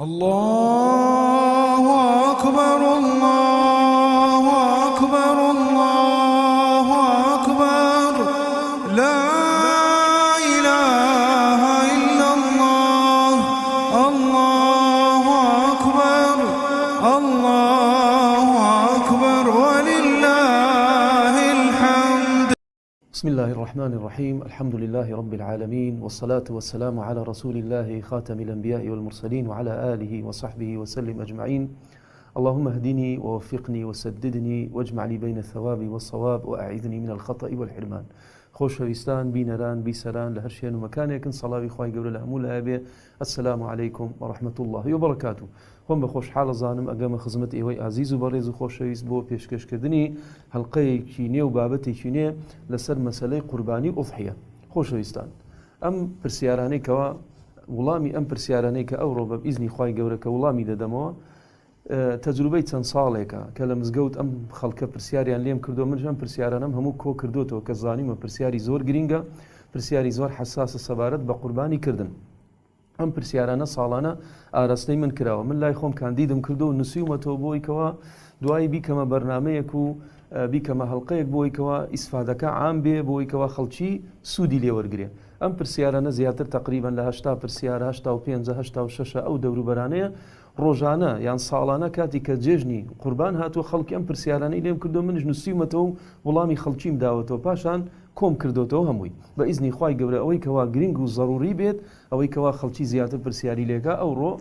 الله أكبر الله أكبر الله أكبر لا إله إلا الله الله أكبر الله أكبر ولله الحمد. بسم الله الرحمن الرحيم. الحمد لله رب العالمين، والصلاة والسلام على رسول الله خاتم الأنبياء والمرسلين وعلى آله وصحبه وسلم أجمعين. اللهم اهدني ووفقني وسددني واجمع لي بين الثواب والصواب وأعذني من الخطأ والحرمان. خۆشەویستان بینەران بیسەران لە هەر شوێن و مەکانێکن سەڵاوی خوای گەورە لە هەموو لایە بێ. السلام علیکم ورحمة الله وبركاته. خۆم بە خۆشحاڵە زانم ئەگەمە خزمەت ئێوەی ئازیز و بەڕێز و خۆشەویست بۆ پێشکەشکردنی هەڵقەیەکی نێ و بابەتێکی نێ لەسەر مەسەلەی قوربانی و ئوضحیە. خۆشەویستان، ئەم پرسیارانەی کەوا وڵامی ئەم پرسیارانەی کە ئەوڕۆ بە ئیزنی خوای گەورە کە وڵامی دەدەمەوە، تەجروبەی چەند ساڵێکە کە لە مزگەوت ئەم خەڵکە پرسیاریان لێم کردو. منش ئەم پرسیارانم هەموو کۆ کردوتەوە کە زانیمە پرسیاری زۆر گرینگە، پرسیاری زۆر حساسە سەبارەت بە قوربانی کردن. ئەم پرسیارانە ساڵانە ئاراستەی من کراوە، من لای خۆم کاندیدم کردو و نووسیومەتەوە بۆی کەوا دوایی بیکەمە بەرنامەیەک و بیکەمە هەڵقەیەک بۆی کەوا ئیسفادەکە عام بێ، بۆی کەوا خەڵکی سوودی لێوەرگرێ. ئەم پرسیارانە زیاتر تقریباً لە 80 پرسیار 85-86 ئەو دەوروبەرانەیە ڕۆژانە یان ساڵانە کاتی کە جێژنی قوربان هاتووە خەڵکی ئەم پرسیارانەی لێم کردو، منش نووسیومەتەوە و وڵامی خەڵکیم داوەتەوە، پاشان کۆم کردوتەوە هەمووی بە ئیزنی خوای گەورە. ئەوەی کەوا گرنگ و ضروری بێت، ئەوەی کەوا خەڵکی زیاتر پرسیاری لێکا، ئەوڕۆ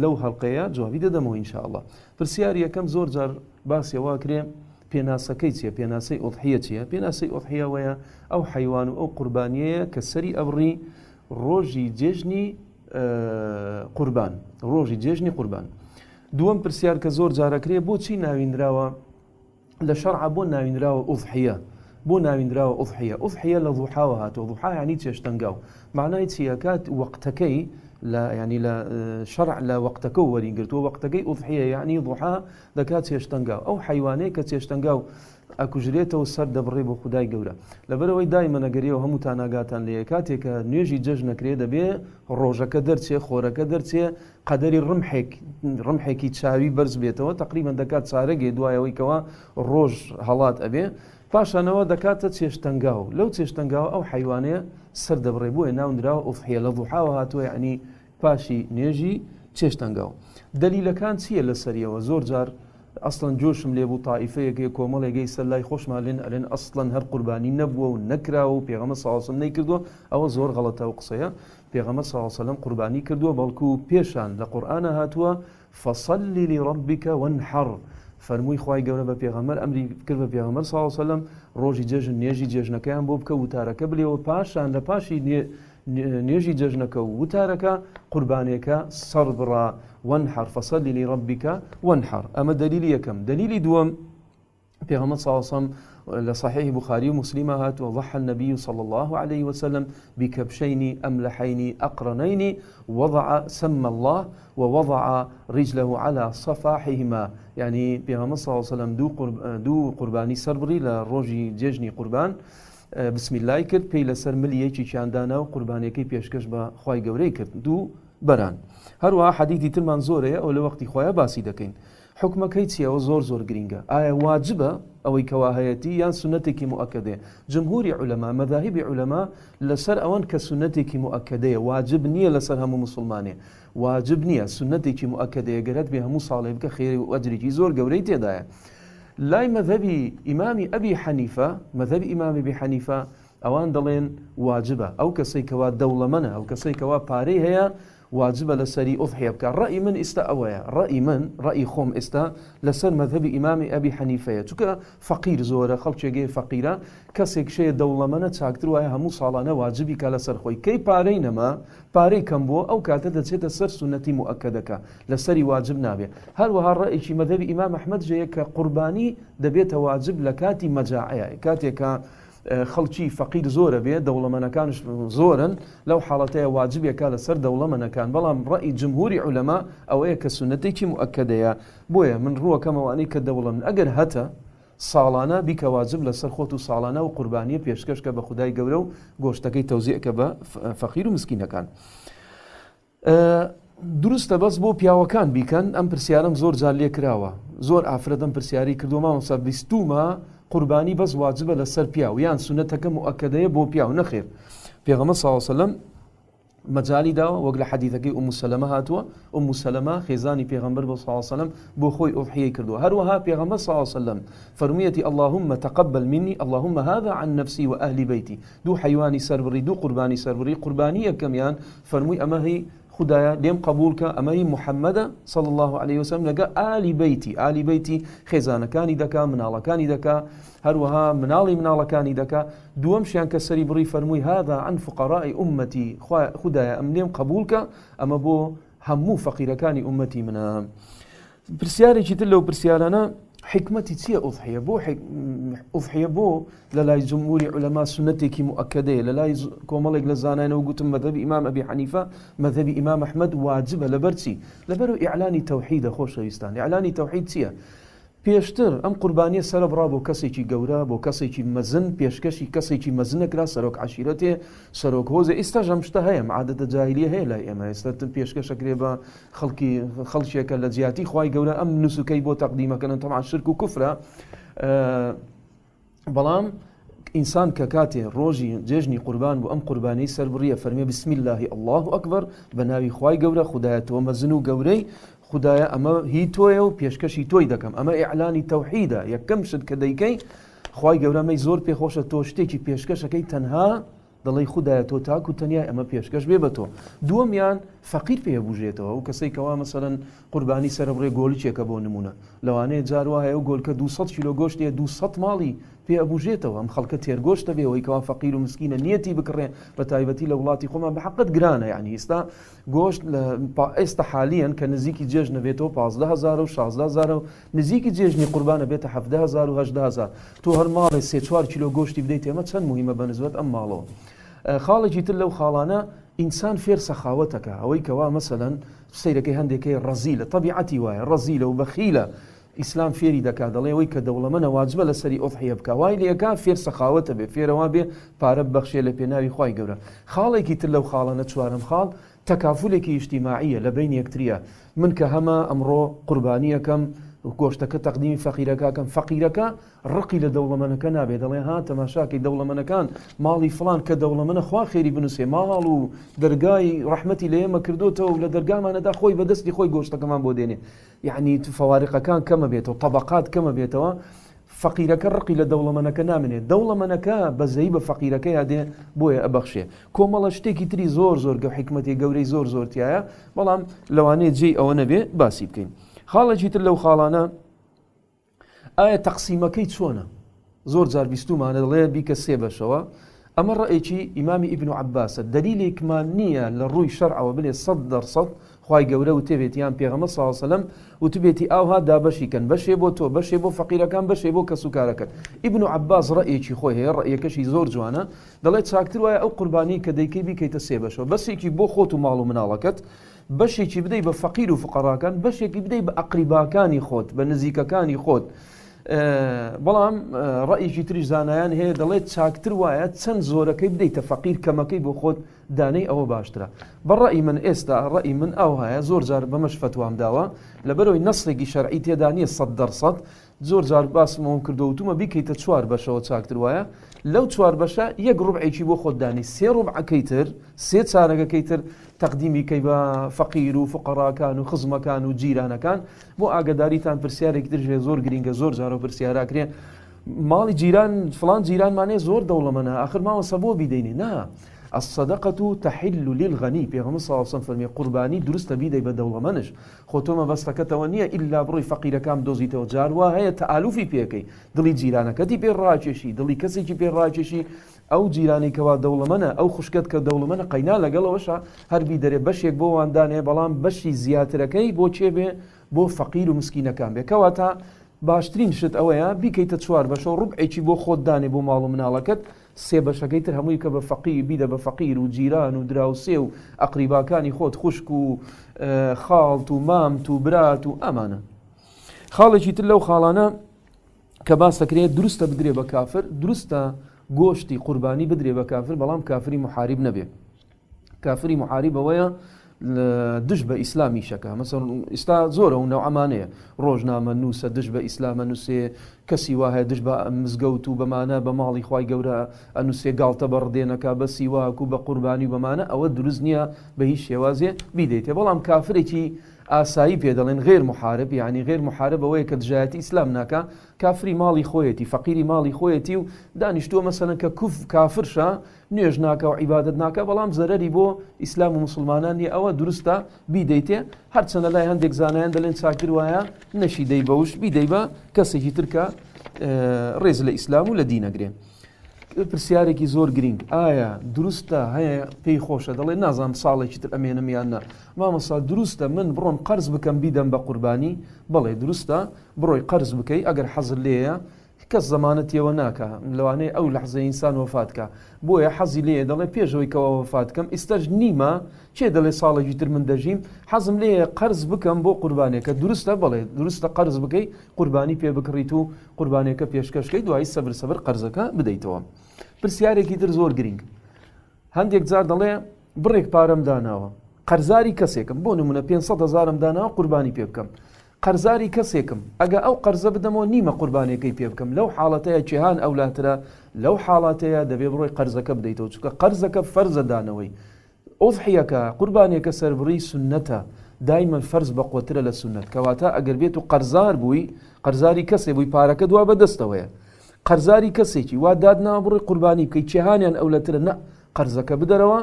لەو هەڵقەیە جوابی دەدەمەوە ئینشاءالله. پرسیاری یەکەم زۆر جار باسیەوە کرێ، پێناسەکەی چییە؟ پێناسەی ئوضحیە چییە؟ پێناسەی ئوضحیە وەیە ئەو حەیوان و ئەو قوربانیەیە کە سەری ئەبڕی ڕۆژی جێژنی قوربان، ڕۆژی جێژنی قوربان. دووەم پرسیار کە زۆر جارەکرێ، بۆچی ناویندراوە لە شەرع بۆ ناویندراوە ئوضحیە؟ بۆ ناویندراوە ئوضحیە؟ ئوضحیە لە ضوحاوە هاتووە. ضوحا یعنی چێشتەنگاو. معنای چییە؟ کات وەقتەکەی ینی لە شەرع لە وەقتەکە و وەرینگرتووە. وەقتەکەی ئوضحیە یعنی ضوحا دەکات چێشتەنگاو. ئەو حەیوانەیە کە چێشتەنگاو ئەکوژرێتەوە سەر دەبڕێ بۆ خودای گەورە. لەبەرەوەی دایمە نەگەریەوە هەمووتان ئاگاتان لێیە، کاتێکە نوێژی جەژن نەکرێ دەبێ ڕۆژەکە دەرچێ، خۆرەکە دەرچێ، قەدەری ڕمحێکی چاوی بەرز بێتەوە، تقریبا دەکات چارەگێ دوایەوەی کەوا ڕۆژ هەڵات ئەبێ، پاشانەوە دەکاتە چێشتەنگاو. لەو چێشتەنگاوە ئەو حەیوانەیە سەر دەبڕێ، بۆیە ناوندراوە ئوضحیە. لە ضوحاوە هاتووە یعنی پاشی نوێژی چێشتەنگاو. دلیلەکان چییە لەسەریەوە؟ زۆر جار ئەسڵەن جۆشم لێبوو تائیفەیەکی کۆمەڵێگەی سەلای خۆشمان لێن ئەلێن ئەسڵەن هەر قوربانی نەبووە و نەکراوە و پێغەمبەر صلی الله علیه و سلم نەیکردووە. ئەوە زۆر غەڵەتە و قسەیە. پێغەمبەر صلی الله علیه و سلم قوربانی کردووە، بەڵکو پێشان لە قورئانە هاتووە فصل لربك وانحر. فەرمووی خوای گەورە بە پێغەمبەر، ئەمری کرد بە پێغەمبەر صلی الله علیه و سلم ڕۆژی جێژن نوێژی جێژنەکەیان بۆ بکە، وتارەکە بلێەوە، پاشان لە پاشی نوێژی جەژنەکە و وتارەکە قوربانیەکە سەر بڕا. وانحر فصل لربك وانحر. ئەمە دلیلی یەکەم. دلیلی دووەم، پێغەمبەر صلی الله علیه و سلم لە صحیح بخاری و مسلم هاتووە ضحى النبي صلى الله عليه وسلم بكبشين أملحين أقرنين وضع سمى الله ووضع رجله على صفاحهما. يعني پێغەمبەر صلی الله عليه وسلم دوو قوربانی سەربڕی لە ڕۆژی جێژنی قوربان، بسم الله کرد، پێی لەسەر ملیەکی چاندانا و قوربانیەکەی پێشکەش بە خوای گەورەی کرد، دوو بەران. هەروەها حەدیثی ترمان زۆرەیە، ئەو لە وەختی خۆیان باسی دەکەین. حکمەکەی چیەوە؟ زۆر گرینگە. ئایا واجبە ئەوەی کەوا هەیەتی یان سنەتێکی مؤکدەیە؟ جمهوری عولەما، مەذاهیبی عولەما لەسەر ئەوەن کە سنەتێکی مؤکدەیە، واجب نییە لەسەر هەموو مسلمانێ، واجب نییە، سنەتێکی مؤکدەیە، گەرەت بێ هەموو ساڵێ بکە، خێری و ئەجرێکی زۆر گەورەی تێدایە. لای مەذهبی ئیمامی ئەبی حەنیفە، مەذهبی ئیمامی ئەبی حەنیفە، ئەوان دەڵێن واجبە. ئەو کەسەی کەوا دەوڵەمەنە، ئەو کەسەی کەوا پارەی هەیە، واجبە لەسەری ئوضحیە بکە. ڕەئی من ئێستا ئەوەیە، ڕەئی خۆم ئێستا لەسەر مەذهبی ئیمامی ئەبی حەنیفەیە، چونکە فەقیر زۆرە، خەڵکێکی فەقیرە، کەسێک شەیە دەوڵەمەنە چاکتر وایە هەموو ساڵانە واجبی کە لەسەر خۆی. کەی پارەی نەما، پارەی کەم بووە، ئەو کاتە دەچێتە سەر سنەتی مؤکدەکە، لەسەری واجب نابێ. هەروەها ڕەئیکی مەذهبی ئیمام ئەحمەد جەیە کە قوربانی دەبێتە واجب لە کاتی مەجاعەیە، کاتێکە خەڵکی فەقیر زۆرە بێ، دەوڵەمەنەکانش زۆرن، لەو حاڵەتەیە واجبێکە لەسەر دەوڵەمەنەکان. بەڵام ڕەئی جمهوری عولەما ئەوەیە کە سنەتێکی مؤکدەیە. بۆیە من ڕووەکەمەوانەی کە دەوڵەمن ئەگەر هەتە ساڵانە بیکە واجب لەسەر خۆت و ساڵانە و قوربانیە پێشکەشکە بە خودای گەورە و گۆشتەکەی تەوزیعکە بە فەقیر و مسکینەکان. دروستە بەس بۆ پیاوەکان بیکەن. ئەم پرسیارم زۆر جار لێ کراوە، زۆر ئافرەت ئەم پرسیاری کردو مامۆستا بیستومە قوربانی بەس واجبە لەسەر پیاو یان سونەتەکە مؤکەدەیە بۆ پیاو. نەخێر، پێغەمبەر صلی الله علیه و سلم مەجالی داوە وەک لە حەدیثەکەی ئوم سەلەمە هاتووە. ئوم سەلەمە خێزانی پێغەمبەر بۆ صلی الله علیه و سلم بۆ خۆی ئوضحیەی کردووە. هەروەها پێغەمبەر صلی الله علیه و سلم فەرموویەتی اللهم تقبل مني اللهم هذا عن نفسي وأهل بيتي. دوو حیوانی سەربڕی، دوو قوربانی سەربڕی. قوربانی یەکەمیان فەرمووی ئەمە هی خدایە لێم قبولکە، ئەمەی محەممەدە صلی الله عليه وسلم لەگە ئالی بەیتی. ئالی بەیتی خێزانەکانی دەکا، مناڵەکانی دەکا، هەروەها مناڵی مناڵەکانی دەکا. دووەم شیان کە سەری بڕی فەرمووی هذا عن فقراء ئومەتی، خدایە ئەم لێم قبولکە، ئەمە بۆ هەموو فەقیرەکانی ئومەتی منە. پرسیارێکی تر لەو پرسیارانە حکمەتی چییە ئوضحیە؟ بۆ ئوضحیە بۆ لە لای جمهوری عولەما سنەتێکی مؤکەدەیە، لە لای کۆمەڵێک لە زانایانەوە گوتم مەذهبی ئیمام ئەبی حەنیفە، مەذهبی ئیمام ئەحمەد واجبە. لەبەر چی؟ لەبەرەوە ئیعلانی تەوحیدە. خۆشەویستان، ئیعلانی تەوحید چییە؟ پێشتر ئەم قوربانیە سەرەبڕا بۆ کەسێکی گەورە، بۆ کەسێکی مەزن، پێشکەشی کەسێکی مەزنەکرا، سەرۆک عەشیرەتێ، سەرۆک هۆزێ. ئێستاش ئەم شتە هەیە، عادەتە جاهیلیە هەیە لای ئێمە. ئێستا پێشکەشەکرێ بە خەڵکێکە لە جیاتی خوای گەورە، ئەم نوسوکەی بۆ تەقدیمەکەن. تەمعان شرک و کوفرە، بەڵام ئینسان کە کاتێ ڕۆژی جێژنی قوربان بۆ ئەم قوربانەی سەربڕیە فەرمێ بسم الله الله ئەکبەر، بە ناوی خوای گەورە، خودایە تۆ مەزن و گەورەی، خدایە ئەمە هی تۆیە و پێشکەشی تۆی دەکەم. ئەمە ئیعلانی تەوحیدە. یەکەم شت کە دەیکەی خوای گەورەمەی زۆر پێخۆشە تۆ شتێکی پێشکەشەکەی تەنها دەڵێ خدایە تۆ تاک و تەنیا ئەمە پێشکەش بێ بە تۆ. دووەمیان فەقیر پێبوژێتەوە، و کەسەی کەوا مەسەلەن قوربانی سەربڕێ گۆڵچێکە بۆ نمونە، لەوانەیە جار وایە و گۆلکە 200 کیلۆ گۆشتێ 200 ماڵی پێ ئەبوژێتەوە. ئەم خەڵکە تێرگۆشتە بێ، ئەوەی کەوا فەقیر و مسکینە نیەتی بکڕێ، بە تایبەتی لە وڵاتی خۆمان بە حەقت گرانە. یعنی ئێستا گۆشت ئێستا حالیان کە نزیکی جێژنە بێتەوە 15000 و 16000 و نزیکی جێژنی قوربانە بێتە 70000 و 80000. تۆ هەر ماڵێ 3-4 کیلۆ گۆشتی بدەیت، ئێمە چەند مهمە بە نسبەت ئەم ماڵەوە. خاڵێکی تر لەو خاڵانە ئینسان فێر سەخاوەتەکە. ئەوەی کەوا مەسەلەن سەیرەکەی هەندێکەی ڕەزیلە، تەبیعەتی وایە، ڕەزیلە و بەخیلە. ئیسلام فێری دەکات، دەڵێ ئەوەی کە دەوڵەمەندە واجبە لەسەری ئوضحیە بکە، وای لێکا فێر سەخاوەتە بێ، فێرەوا بێ پارە ببەخشێ لە پێناوی خوای گەورە. خاڵێکی تر لەو خاڵانە چوارەم خاڵ تەکافولێکی ئیجتیماعیە لە بین یەکتریە. من کە هەمە ئەمڕۆ قوربانیەکەم گۆشتەکە تەقدیمی فەقیرەکەکەم، فەقیرەکە ڕقی لە دەوڵەمەندەکە نابێت، دەڵێ ها تەماشاکەی دەوڵەمەندەکان ماڵی فڵان کە دەوڵەمەندە خوا خێری بنووسێ، ماڵ و دەرگای ڕەحمەتی لە ئێمە کردوتەوە و لە دەرگامانەدا خۆی بەدەستی خۆی گۆشتەکەمان بۆ دێنێ. یعنی فەوارقەکان کەمە بێتەوە، طەبەقات کەمە بێتەوە. فەقیرەکە ڕقی لە دەوڵەمەندەکە نامێنێت، دەوڵەمەندەکە بەزەیی بە فەقیرەکە یادێ بۆیە ئەبەخشێ. کۆمەڵە شتێکی تری زۆر زۆر گە حکمەتی گەورەی زۆر زۆرتیایە، بەڵام لەوانەیە جێی ئەوە نەبێ باسی بکەین. خاڵێکی تر لەو خاڵانە ئایا تەقسیمەکەی چۆنە؟ زۆر جار بیستومانە دەڵێ بیکە سێ بەشەوە. ئەمە ڕەئیکی ئیمامی ئیبن عەباسە، دەلیلێکمان نییە لە ڕووی شەرعەوە بڵێ 100% خوای گەورە وتێبێت یان پێغەمبەر صلی الله علیه وسلم وتبێتی ئاوها دابەشی کەن، بەشێ بۆ تۆ، بەشێ بۆ فەقیرەکان، بەشێ بۆ کەسوکارەکەت. ئیبن عەباس ڕەئیکی خۆی هەیە، ڕەئیەکەشی زۆر جوانە، دەڵێت چاکتر وایە ئەو قوربانی کە دەیکەی بیکەیتە سێ بەشەوە، بەشێکی بۆ خۆت و ماڵ و مناڵەکەت، بەشێکی بدەی بە فەقیر و فقەراکان، بەشێکی بدەی بە ئەقریباکانی خۆت، بە نزیکەکانی خۆت. بەڵام ڕەئیکی تریش زانایان هەیە دەڵێت چاکتر وایە چەند زۆرەکەی بدەیتە فەقیر، کەمەکەی بۆ خۆت دانەی ئەوە باشترە. بە ڕەئی من ئێستا ڕەئی من ئەو هەیە، زۆر جار بەمەش فتوام داوە، لەبەرەوەی نەسڵێکی شەرعی تێدا نییە 100%. زۆر جار باسمەوە کردووتمە بیکەیتە 4 بەشەوە چاکتر وایە، لەو 4 بەشە یەک ڕوبعێکی بۆ خۆت دانی، 3 ڕوبعەکەی تر، 3 چارەگەکەی تر تەقدیمی کەی بە فەقیر و فقەراکان و خزمەکان و جیرانەکان. بۆ ئاگداریتان پرسیارێکی ترژێ زۆر گرینگە، زۆر جارە پرسیاراکرێ ماڵی جیران فلان جیرانمانێ زۆر دەوڵەمەندە، ئاخر ماوەسە بۆ بیدەینێ. نا، الصدقة تحل للغني، پێغەمبەر صلی الله علیه وسلم فەرمێ قوربانی دروستە بیدەی بە دەوڵەمەندش، خۆ تۆ مەبەستەکەتەوە نییە ئیلا بڕۆی فەقیرەکان دۆزیتەوە. جار وا هەیە تەئالوفی پێکەی، دڵی جیرانەکەتی پێ ڕاکێشی، دڵی کەسێکی پێ ڕاکێشی، ئەو جیرانی کەوا دەوڵەمەندە، ئەو خوشکت کە دەوڵەمەندە قەینا لەگەڵەوەشە هەربی دەرێ بەشێک بۆ واندانێ، بەڵام بەشی زیاترەکەی بۆ چێ بێ؟ بۆ فەقیر و مسکینەکان بێ. کەواتە باشترین شت ئەوەیە بیکەیتە 4 بەشەوە، ڕوبعێکی بۆ خۆت دانێ بۆ ماڵ و مناڵەکەت، 3 بەشەکەی تر هەمووی کە بە فەقیر بیدە بە فەقیر و جیران و دراوسێ و ئەقریباکانی خۆت، خوشک و خاڵت و مامت و برات و ئەمانە. خاڵێکی تر لەو خاڵانە کە باس دەکرێت دروستە بدرێ بە کافر، دروستە گۆشتی قوربانی بدرێ بە کافر، بەڵام کافری محارب نەبێ. کافری محارب ئەوەیە دش بە ئیسلامی شەکە مەسەڵ ئێستا زۆرە و نەوعمانەیە ڕۆژنامە نووسە دش بە ئیسلامە نووسێ کەسی وایە دش بە مزگەوت و بەمانە بە ماڵی خوای گەورە ئەنووسێ گاڵتە بەڕدێنەکە بە سیواک و بە قوربانی و بەمانە ئەوە دروست نییە بە هیچ شێوازێ بیدەیتێ بەڵام کافرێکی ئاسایی پێ دەڵێن غێر محارب یعنی غێر محارب ئەوەیە کە دژایەتی ئیسلام ناکە کافری ماڵی خۆیەتی فەقیری ماڵی خۆیەتی و دانیشتووە مەسەلەن کە کافرشە نوێژ ناکە و عیبادەت ناکە بەڵام زەرەری بۆ ئیسلام و مسلمانانی ئەوە دروستە بیدەیتێ هەرچەندە لای هەندێک زانایان دەڵێن چاکر وایە نەشی دەی بەوش بیدەی بە کەسێکی ترکە ڕێز لە ئیسلام و لە دینەگرێ. پرسیارێکی زۆر گرنگ ئایا دروستە هەیە پێی خۆشە دەڵێ نازانم ساڵێکی تر ئەمێنم یاننا مامەسا دروستە من بڕۆم قەرز بکەم بیدەم بە قوربانی بەڵێ دروستە بڕۆی قەرز بکەی ئەگەر حەزر لێیە کەس زەمانەتیەوە ناکە لەوانەیە ئەو لەحزە ئینسان وەفاتکە بۆیە حەزی لێیە دەڵێ پێشەوەی کەەوە وەفاتکەم ئێستاش نیمە چێ دەڵێ ساڵێکی تر من دەژیم حەزم لێیە قەرز بکەم بۆ قوربانێکە دروستە بەڵێ دروستە قەرز بکەی قوربانی پێ بکڕیت و قوربانێکە پێشکەشکەی دوایی سەبر قەرزەکە بدەیتەوە. پرسیارێکی تر زۆر گرنگ هەندێک جار دەڵێ بڕێک پارەم داناوە قەرزاری کەسێکم بۆ نمونە 500,000 داناوە قوربانی پێ بکەم قەرزاری کەسێکم ئەگە ئەو قەرزە بدەمەوە نیمە قوربانێکەی پێ بکەم لەو حاڵەتەیە جیهان ئەولاترە لەو حاڵاتەیە دەبێ بڕۆی قەرزەکە بدەیتەوە چونکە قەرزەکە فەرزە دانەوەی ئۆضحیەکە قوربانێکە سەربڕی سنەتە دایمەن فەرز بەقوترە لە سنەت کەواتە ئەگەر بێت و قەرزار بووی قەرزاری کەسێ بووی پارەکە دوا بەدەستەوەیە قەرزاری کەسێکی وا دادناوە بڕۆی قوربانی بکەی جیهانیان ئەولەترە نە قەرزەکە بدەرەوە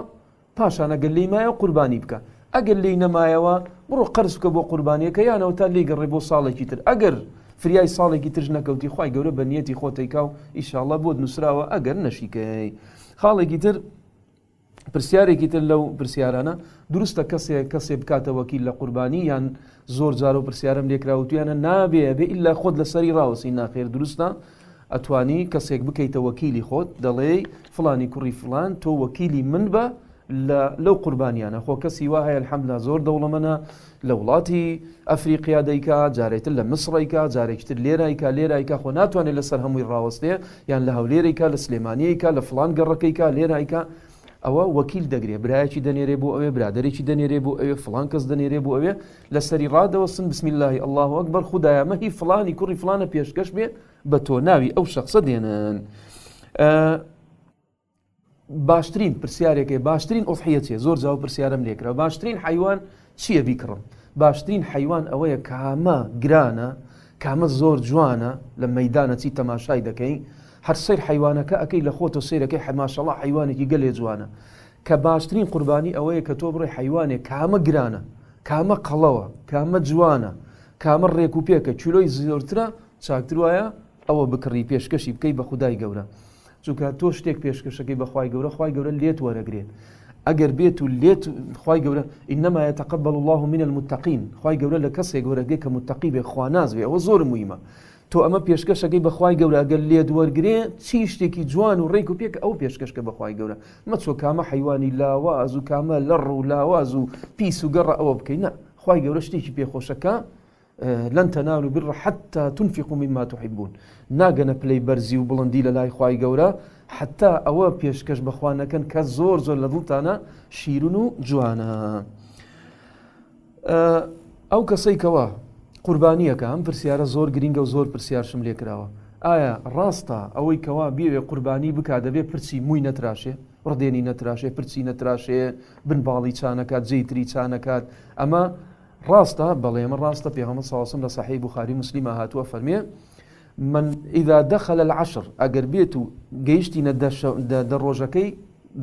پاشان ئەگەر لێی مایە قوربانی بکە ئەگەر لێی نەمایەوە بڕۆ قەرز بکە بۆ قوربانیەکە یانەوە تا لێی گەڕێ بۆ ساڵێکی تر ئەگەر فریای ساڵێکی ترش نەکەوتی خوای گەورە بە نیەتی خۆتەیکا و ئیشاڵڵا بۆت نووسراوە ئەگەر نەشیکەی. خاڵێکی تر پرسیارێکی تر لەو پرسیارانە دروستە کەسێ بکاتە وەکیل لە قوربانی یان زۆر جار و پرسیارم لێکراوتویانە نابێ بێ ئیلا خۆت لەسەری ڕاوەسی ناخێر دروستە ئەتوانی کەسێک بکەیتە وەکیلی خۆت دەڵێ فلانی کوڕی فلان تۆ وەکیلی من بە لەو قوربانیانە خۆ کەسی وا هەیە الحەمدوللا زۆر دەوڵەمەنە لە وڵاتی ئەفریقیا دەیکا جارێتتر لە مسڕیکا جارێکتر لێرایکا خۆ ناتوانێت لەسەر هەمووی ڕاوەستێ یان لە هەولێرێکا لە سلێمانیەکە لە فلان گەڕەکەیکا لێرایکا ئەوە وەکیل دەگرێ برایەکی دەنێرێ بۆ ئەوێ برادێکی دەنێرێ بۆ ئەوێ فلان کەس دەنێرێ بۆ ئەوێ لەسەری ڕادەوەسن بسم الله الله ئەکبەر خودایە مەهی فلانی کوڕی فلانە پێشکەش بێ بە تۆ ناوی ئەو شەخصە دێنن. باشترین پرسیارێکی باشترین ئۆضحیە چیە زۆر جاو پرسیارم لێکرا باشترین حیوان چییە بیکڕم باشترین حیوان ئەوەیە کامە گرانە کامە زۆر جوانە لە مەیدانە چی تەماشای دەکەی هەر سەیر حیوانەکە ئەەکەی لە خۆتە سیرەکەی ماشەڵڵا حیوانێکی گەلێ جوانە کە باشترین قوربانی ئەوەیە کە تۆ بڕێ حیوانێک کامە گرانە کامە قەڵەوە کامە جوانە کامە ڕێک و پێکە چلۆی زۆرترە چاکتر وایە ئەوە بکڕی پێشکەشی بکەی بە خودای گەورە چونکە تۆ شتێک پێشکەشەکەی بەخوای گەورە خوای گەورە لێت وەرەگرێت ئەگەر بێت و لێت خوای گەورە ئینەما یەتەقەبەل الله من المتقین خوای گەورە لە کەسێک وەرەگرێت کە متقی بێ خواناز بێ ئەوە زۆر موهیمە تۆ ئەمە پێشکەشەکەی بەخوای گەورە ئەگەر لێت وەرگرێ چی شتێکی جوان و ڕێک و پێک ئەو پێشکەشکە بەخوای گەورە مەچۆ کامە حیوانی لاواز و کامە لەڕ و لاواز و پیس و گەڕە ئەوە بکەین نە خوای گەورە شتێکی پێخۆشەکە لن تنالوا البر حتى تنفقوا مما تحبون ناگەنە پلەی بەرزی و بڵندی لە لای خوای گەورە حتا ئەوە پێشکەش بەخوانەکەن کە زۆر زۆر لە دڵتانە شیرون و جوانە. ئەو کەسەی کەوە قوربانیەکە ئەم پرسیارە زۆر گرینگە و زۆر پرسیارشم لێکراوە ئایا ڕاستە ئەوەی کەوا بێوێ قوربانی بک دەبێ پرچی مووی نەتراشێ ڕدێنی نەتراشێ پرچی نەتراشێ بنباڵی چانەکات جێیتری چانەکات ئەمە ڕاستە بەڵێ ئەمە ڕاستە پێغەمبەر صلی الله علیه و سلم لە صحیح بوخاری مسلمە هاتووە فەرمێ من إذا دخل العشر ئەگەر بێت و گەیشتینە دە ڕۆژەکەی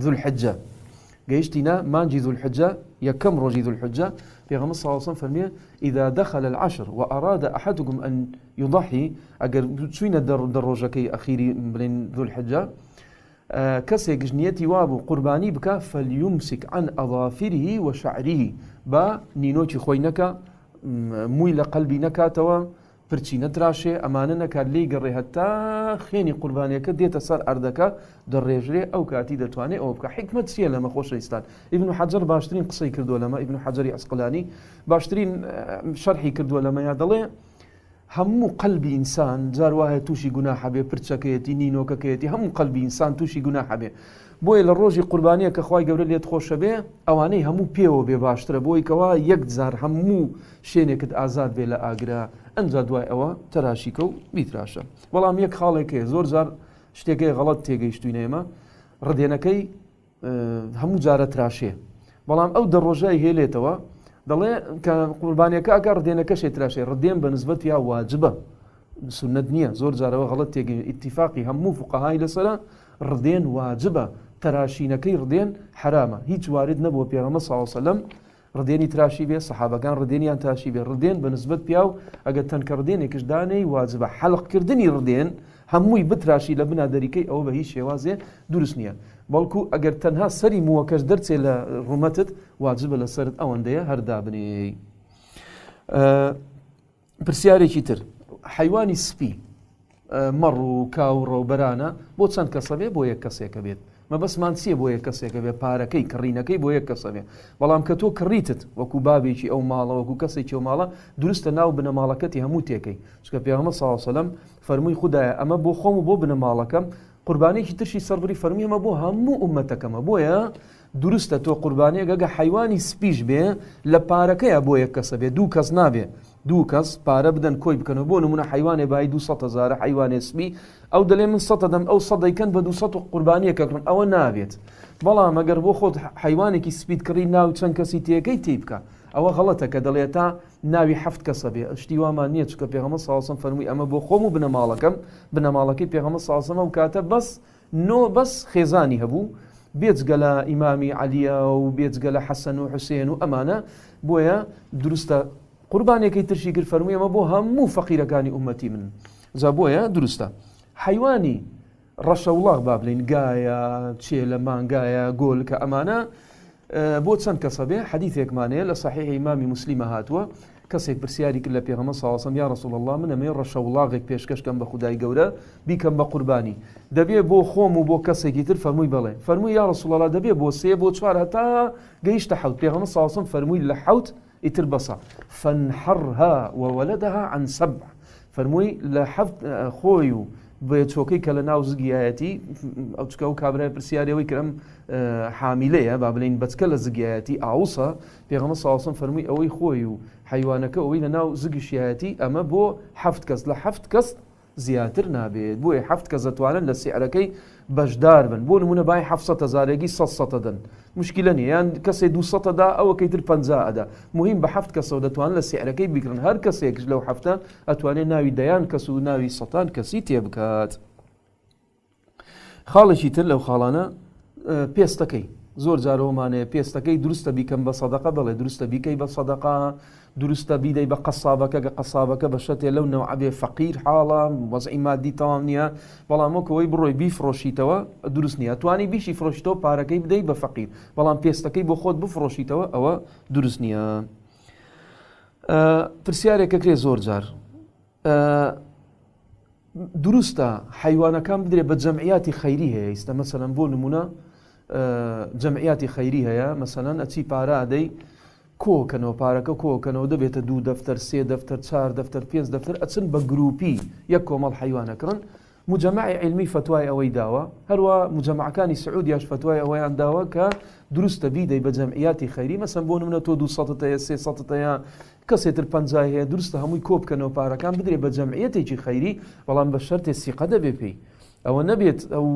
ذو الحجة گەیشتینە مانجی ذو الحجة یەکەم ڕۆژی ذو الحجة پێغەمبەر صلی الله علیه و سلم فەرمێ إذا دخل العشر وأراد أحدكم أن يضحي ئەگەر چوینە دە ڕۆژەکەی ئەخیری بڵێن ذو الحجة کەسێک ژنیەتی وابوو قوربانی بکە فليمسك عن أظافره وشعره با نینۆکی خۆی نەکە مووی لە قەلبی نەکاتەوە پرچی نەتراشێ ئەمانە نەکات لێی گەڕێ هەتا خێنی قوربانیەکە دێتە سەر ئەردەکە دەڕێژرێ ئەو کاتی دەتوانێت ئەوە بکە حکمت چییە لەمە خۆشەویستان ئیبن حەجەر باشترین قسەی کردووە لەمە ئیبن حەجەری عەسقەلانی باشترین شەرحی کردووە لەمەیە دەڵێ هەموو قەلبی ئینسان جار وایە تووشی گوناح بێ، پرچەکەیەتی نینۆکەکەیەتی، هەموو قەلبی ئینسان تووشی گوناح بێ. بۆیە لە ڕۆژی قوربانیە کە خوای گەورە لێت خۆشە بێ، ئەوانەی هەموو پێوە بێ باشترە، بۆی کەوا یەک جار هەموو شوێنێکت ئازاد بێ لە ئاگرا، ئەنجا دوای ئەوە تەراشیکە و بیتراشە. بەڵام یەک خاڵێکەیە زۆر جار شتێکەی غەڵەت تێگەیشتوینە ئێمە، ڕدێنەکەی هەموو جارە تراشێ، بەڵام ئەو دەڕۆژای هێلێتەوە دەڵێ کە قوربانیەکە ئەگە ڕدێنەکەشێ تراشێ، ڕدێن بە نسبەت یا واجبە، سنت نییە. زۆر جارەوە غەڵەت تێگەی ئیتیفاقی هەموو فوقەهای لەسەرە ڕدێن واجبە، تەراشینەکەی ڕدێن حرامە. هیچ وارد نەبووە پێغەمبەر صلی الله علیه وسلم ڕدێنی تراشی بێ، سەحابەکان ڕدێنیان تراشی بێ. ڕدێن بە نسبەت پیاو ئەگەر تەنکە ڕدێنێکش دانەی واجبە. حەڵقکردنی ڕدێن هەمووی بتراشی لە بنا دەریکەی ئەوە بە هیچ شێوازێ دروست نییە، بەڵکو ئەگەر تەنها سەری مووەکەش دەرچێ لە ڕومەتت واجبە لەسەرت ئەوەندەیە هەردا بنێ. پرسیارێکی تر، حیوانی سپی مەڕ و کاوڕە و بەرانە بۆ چەند کەسە بێ؟ بۆ یەک کەسێکە بێت. مەبەسمان چییە بۆ یەک کەسێکە بێ؟ پارەکەی کڕینەکەی بۆ یەک کەسە بێ. بەڵام کە تۆ کڕیتت وەکو بابێکی ئەو ماڵە، وەکو کەسێکی ئەو ماڵە، دروستە ناو بنەماڵەکەتی هەموو تێکەی. چکە پێغەمبەر صلی الله علیه وسلم فەرمووی خودایە ئەمە بۆ خۆم و بۆ بنەماڵەکەم، قوربانێکی ترشی سەربڕی فەرمی ئەمە بۆ هەموو ئومەتەکەمە. بۆیە دروستە تۆ قوربانێک ئەگە حیوانی سپیش بێ لە پارەکەیە بۆ یەک کەسە بێ، دوو کەس نابێ. دوو کەس پارە بدەن کۆی بکەنەوە. بۆ نمونە حیوانێ بای 200,000 حیوانێ سپی، ئەو دەڵێ من 100 دەم، ئەو 100 دەیکەن بە 200 قوربانیەکە کڕن، ئەوە نابێت. بەڵام ئەگەر بۆ خۆت حیوانێکی سپیت کڕی ناو چەند کەسی تێکەی تێی بکە، ئەوە غەڵەتە کە دەڵێت تا ناوی 7 کەسە بێ. شتی وامان نییە، چکە پێغەمبەر صلی الله علیه وسلم فەرمووی ئەمە بۆ خۆم و بنەماڵەکەم. بنەماڵەکەی پێغەمبەر صلی الله علیه وسلم ئەو کاتە بەس خێزانی هەبوو، بێجگە لە ئیمامی عەلیە و بێجگە لە حەسەن و حوسێن و ئەمانە. بۆیە دروستە قوربانێکی ترشی کرد فەرمووی ئەمە بۆ هەموو فەقیرەکانی ئومەتی من. جا بۆیە دروستە. حیوانی ڕەشەوڵاغ با بڵین، گایە، چێ لە مانگایە، گۆل، کە ئەمانە بۆ چەند کەسە بێ؟ حەدیثێکمانەیە لە صحیح ئیمامی مسلیمە هاتووە، کەسێک پرسیاری کرد لە پێغەمبەر صلی الله علیه وسلم، یا رسول الله من ئەمێ ڕەشەوڵاغێک پێشکەشکەم بە خودای گەورە بیکەم بە قوربانی، دەبێ بۆ خۆم و بۆ کەسێکی تر؟ فەرمووی بەڵێ. فەرمووی یا رسول الله دەبێ بۆ 3 بۆ 4 هەتا گەیشتە 7. پێغەمبەر صلی الله علیه وسلم فەرمووی لە 7 ئیتر بەسە. فانحرها وولدها عن 7. فەرمووی لە 7 خۆی و بێچۆکەی کە لە ناو زگیایەتی، ئەو چکە و کابرای پرسیارەوەی کردم حامیلەیە با بڵین بەچکە لە زگیایەتی ئاوسە، پێغەمبەر صلی الله علیه وسلم فەرمووی ئەوەی خۆی و حیوانەکە ئەوەی لە ناو زگیشایەتی ئەمە بۆ 7 کەس، لە 7 کەس زیاتر نابێت. بۆیە 7 کەس دەتوانن لە سیعرەکەی بەشدار بن. بۆ نمونە بای 700,000 100 دەن، مشکلە نیە، یان کەسێ 200 دا ئەوەکەی تر 50 ئەدا. مهم بە 7 کەسەوە دەتوانن لە سیعرەکەی بگرن. هەر کەسێکش لەو 7 ئەتوانێت ناوی دەیان کەس و ناوی 100 کەسی تێ بکات. خاڵێکی تر لەو خاڵانە پێستەکەی. زۆر جارەوەمانەیە پێستەکەی دروستە بیکەم بە سەدەقە، بەڵێ دروستە بیکەی بە سەدەقە، دروستە بیدەی بە قەسابەکە، کە قەسابەکە بە شەتێ لەو نەوعە بێ فەقیر حاڵە، وەزعی مادی تەواو نییە، بەڵام وەکەوەی بڕۆی بیفرۆشیتەوە دروست نییە. توانی بیشی فرۆشیتەوە پارەکەی بدەی بە فەقیر، بەڵام پێستەکەی بۆ خۆت بفرۆشیتەوە ئەوە دروست نییە. پرسیارێکە کرێ زۆر جار، دروستە حیوانەکان بدرێ بە جەمعیاتی خەیری هەیە؟ ئێستا مەسەلەن بۆ نمونە جەمعیاتی خەیری هەیە، مەسەلەن ئەچی پارە ئەدەی کۆکەنەوە، پارەکە کۆکەنەوە، دەبێتە 2 دەفتەر، 3 دەفتەر، 4 دەفتەر، 5 دەفتەر، ئەچن بە گروپی یەک کۆمەڵ حیوانەکڕن. مجەمەعی علمی فتوای ئەوەی داوە، هەروە مجەمەعەکانی سعودیاش فتوای ئەوەیان داوە کە دروستە بیدەی بە جەمعیاتی خەیری. مەسەن بۆ نمونە تۆ 200 هەیە، 300 هەیە، کەسێتر 50 هەیە، دروستە هەمووی کۆ بکەنەوە پارەکان بدرێ بە جەمعیەتێکی خەیری، بەڵام بە شەرتێ سیقە دەبێ پێی. ئەوە نەبێت ئەو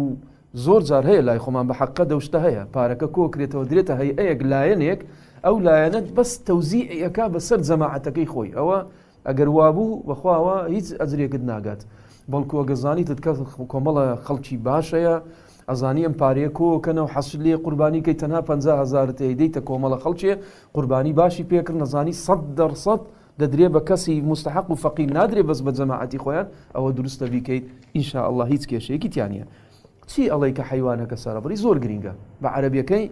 زۆر جار هەیە لای خۆمان بە حەقە دەوشتە هەیە، پارەکە کۆکرێتەوە درێتە هەیەیەک لایەنێک، ئەو لایەنەت بەس تەوزیعەکە بەسەر جەماعەتەکەی خۆی. ئەوە ئەگەر وابوو بەخواوە هیچ ئەجرێکت ناگات، بەڵکو ئەگە زانیتت کە کۆمەڵە خەڵکی باشەیە، ئەزانی ئەم پارەیە کۆکەنەوە حەسر لێ قوربانیکەی تەنها 50,000 دەیتە کۆمەڵە خەڵکیە قوربانی باشی پێکرد، نەزانی 100% دەدرێ بە کەسی مستحق و فەقیر، نادرێ بەس بە جەماعەتی خۆیان. ئەوە دروستە بیکەیت ئینشاء الله، هیچ کێشەیەکی تیان نییە. چی ئەڵێ کە حیوانەکە سەرەبڕی زۆر گرینگە؟ بە عەرەبیەکەی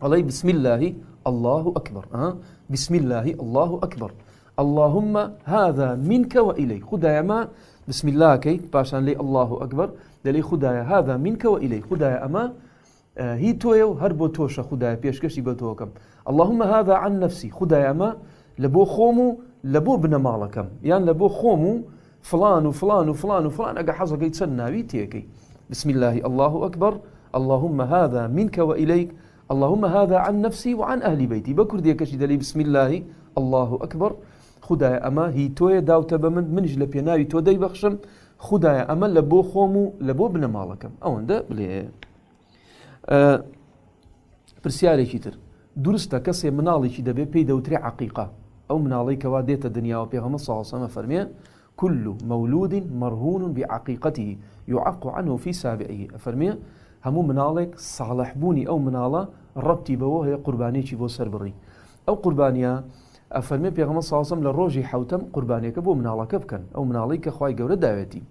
ئەڵێ بسم الله الله أكبر. بسم الله الله أكبر، اللهم هذا منك وإليك. خدايا ما بسم الله كي باشان لي الله أكبر دلي خدايا هذا منك وإليك. خدايا أما هي تويو هربو توشا، خدايا بيشكشي بتوكم. اللهم هذا عن نفسي، خدايا أما لبو خومو لە بۆ بنەماڵەکەم یان لە بۆ خۆم و فلان و فلان و فلان و فلان ئەگە حەزەکەی چەند ناوی تێکەی بسم الله الله أكبر اللهم هذا منك وإليك اللهم هذا عن نفسي وعن أهل بيتي بكردي كشي دلي بسم الله الله أكبر خدايا أما هي توي داوتە بە منش لە پێناوی تۆ دەیبەخشم خدايا ئەمە لە بۆ خۆم و لە بۆ بنەماڵەکەم ئەوەندە بڵێ. پرسیارێکی تر دروستە کەسێ مناڵێکی دەبێت پێی دەوترێ عەقیقە ئەو مناڵەی کەوا دێتە دنیاوە پێغەمبەر صلی الله علیه وسلم فەرمێ كل مولود مرهون بعقيقته يعق عنه في سابعه فەرمێ هەموو مناڵێک ساڵح بوونی ئەو مناڵە ڕەبتی بەوە هەیە قوربانێکی بۆ سەر بڕی ئەو قوربانیە ئەفەرمێ پێغەمبەر صلی الله علیه وسلم لە ڕۆژی حەوتەم قوربانیەکە بۆ مناڵەکە بکەن ئەو مناڵی کە خوای گەورە داوێتی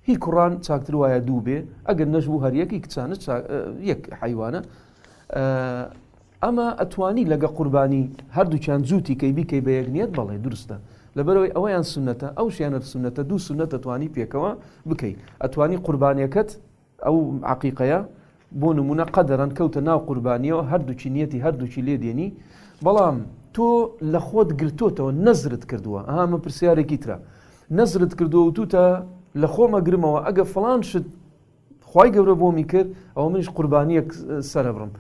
هی کوڕان چاکتر وایە دوو بێ ئەگەر نەژبوو هەر یەکی کچانە یەک حیوانە ئەمە ئەتوانی لەگە قوربانی هەردووچیان جووتی کەی بیکەی بە یەکنیەت بەڵێ دروستە لەبەرەوەی ئەوەیان سنەتە ئەو شیانە سنەتە دوو سنەت ئەتوانی پێکەوە بکەیت ئەتوانی قوربانیەکەت ئەو عەقیقەیە بۆ نمونە قەدەرەن کەوتە ناو قوربانیەوە هەردووچی نیەتی هەردووچی لێ دێنی بەڵام تۆ لە خۆت گرتوتەوە نەزرت کردووە ئەمە پرسیارێکی ترە نەزرت کردووە و توتە لە خۆمە گرمەوە ئەگە فڵان شت خوای گەورە بۆمی کرد ئەوە منش قوربانیەک سەرە بڕم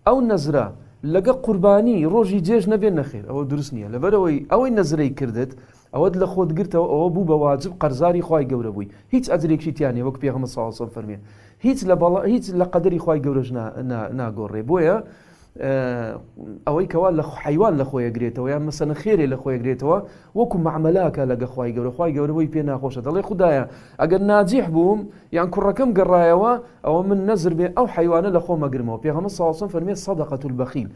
ئەو نەزرە لەگە قوربانی ڕۆژی جێژ نەبێت نەخێر ئەوە دروست نییە لەبەرەوەی ئەوەی نەزرەی کردت ئەوەت لە خۆت گرتەوە ئەوە بوو بە واجب قەرزاری خوای گەورە بووی هیچ ئەجرێکی تیانێ وەک پێغەمبەر صلی الله علیه وسلم فەرمێ هیچ لە قەدەری خوای گەورەش ناگۆڕێ بۆیە ئەوەی کەوا لە حیوان لە خۆی ئەگرێتەوە یان مەسەلەن خێرێ لە خۆی ئەگرێتەوە وەکو مەعامەلاکە لەگە خوای گەورە خوای گەورە بۆی پێ ناخۆشە دەڵێ خودایە ئەگەر ناجیح بووم یان کوڕەکەم گەڕایەوە ئەوە من نەزر بێ ئەو حیوانە لە خۆم ئەگرمەوە پێغەمبەر صلی الله علیه وسلم فەرمێ صەدەقەة البەخیل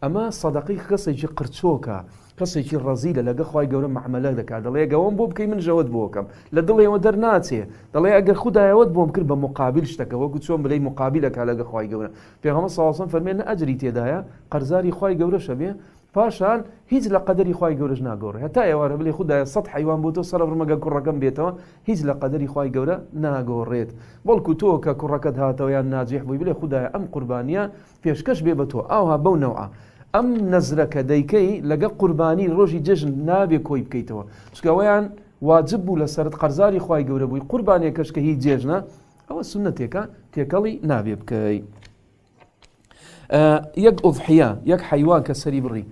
ئەمە سەدەقەی کەسێکی قرچۆکە کەسێکی ڕەزیلە لەگە خوای گەورە مەعامەلە دەکات دەڵێ ئەوەم بۆ بکەی من ژەوت بۆکەم لە دڵێەوە دەرناچێ دەڵێ ئەگەر خودایەوەت بۆم کرد بە مقابل شتەکە وەکو چۆن بڵێ مقابلەکە لەگە خوای گەورە پێغەمبەر صلی الله علیه وسلم فەرمێ نە ئەجری تێدایە قەرزاری خوای گەورەشە بێ پاشان هیچ لە قەدەری خوای گەورەش ناگۆڕێ هەتا ئێوارە بڵێ خودایە 100 حیوان بۆ تۆ سەرە بڕمەگە کوڕەکەم بێتەوە هیچ لە قەدەری خوای گەورە ناگۆڕێت بەڵکو تۆ کە کوڕەکەت هاتەوە یان ناجیح بووی بڵێ خودایە ئەم قوربانیە پێشکەش بێ بە تۆ ئاوها بەو نەوعە ئەم نەزرەکە دەیکەی لەگە قوربانی ڕۆژی جێژن نابێ کۆی بکەیتەوە چکەوەیان واجب بوو لە سەرت قەرزاری خوای گەورە بووی قوربانێکەش کە هیچ جێژنە ئەوە سنەتێکە تێکەڵی نابێ بکەی یەک ئوضحیە یەک حیوان کە سەری بڕی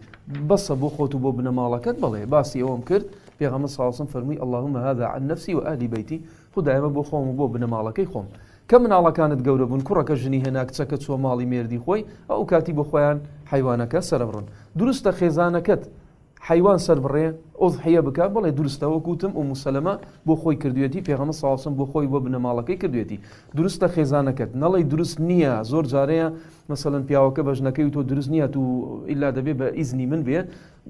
بەسە بۆ خۆت و بۆ بنەماڵەکەت بڵێ باسی ئەوەم کرد پێغەمبەر صلی الله علیه وسلم فەرمووی اللهم هذا عن نفسي وأهل بيتي خدایە بۆ خۆم و بۆ بنەماڵەکەی خۆم کە مناڵەکانت گەورە بوون کوڕەکە ژنی هێنا کچەکە چوە ماڵی مێردی خۆی ئەو کاتی بۆ خۆیان حیوانەکە سەرە بڕن دروستە خێزانەکەت حیوان سەر بڕێ ئوضحیە بکە بڵێ دروستە وەکوتم ئوم سەلەمە بۆ خۆی کردوێتی پێغەمبەر صلی الله علیه وسلم بۆ خۆی بۆ بنەماڵەکەی کردوێتی دروستە خێزانەکەت نەڵێ دروست نییە زۆر جارەیە مەسەلەن پیاوەکە بەژنەکەی و تۆ دروست نییە تو ئیلا دەبێ بە ئیزنی من بێ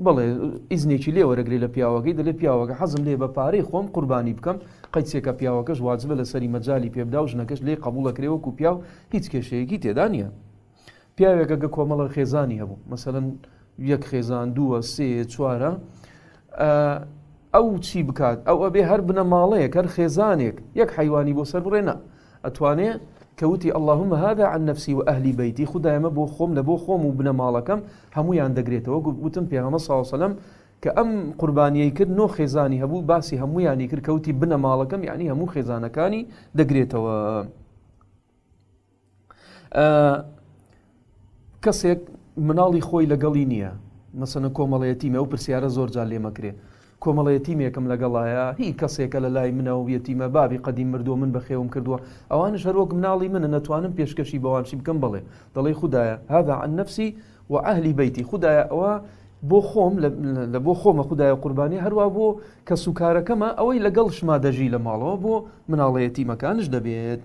بڵێ ئیزنێکی لێ وەرەگرێ لە پیاوەکەی دەڵێ پیاوەکە حەزم لێ بە پارەی خۆم قوربانی بکەم قەیچێکە پیاوەکەش واجبە لەسەری مەجالی پێ بدا و ژنەکەش لێ قبوڵەکرێ وەکو پیاو هیچ کێشەیەکی تێدا نییە پیاوێکە گە کۆمەڵە خێزانی هەبوو مەسەلەن یەک خێزان دووە سێ چوارە ئەو چی بکات ئەو ئەبێ هەر بنەماڵەیەک هەر خێزانێک یەک حیوانی بۆ سەر بڕێنە ئەتوانێ کەوتی اللهم هذا عن نفسي وأهل بيتي خدایمە بۆ خۆم لە بۆ خۆم و بنەماڵەکەم هەموویان دەگرێتەوە گوتم پێغەمبەر صلی الله علیه وسلم کە ئەم قوربانیەی کرد نۆ خێزانی هەبوو باسی هەموویانی کرد کەوتی بنەماڵەکەم یعنی هەموو خێزانەکانی دەگرێتەوە کەسێک مناڵی خۆی لەگەڵی نییە مەسەلەن کۆمەڵەیەتیمە ئەو پرسیارە زۆر جار لێمەکرێ کۆمەڵەیەتیمێکم لەگەڵایە هی کەسێکە لە لای منە و یەتیمە بابی قەدیم مردووە من بەخێوم کردووە ئەوانش هەروەک مناڵی منە نەتوانم پێشکەشی بەوانشی بکەم بڵێ دەڵێ خودایە هذا عن نفسي وأهل بيتي خودایە ئەوە بۆ خۆم لە بۆ خۆمە خودایە قوربانی هەروە بۆ کە سوکارەکەمە ئەوەی لەگەڵ شما دەژی لە ماڵەوە بۆ مناڵەیەتیمەکانش دەبێت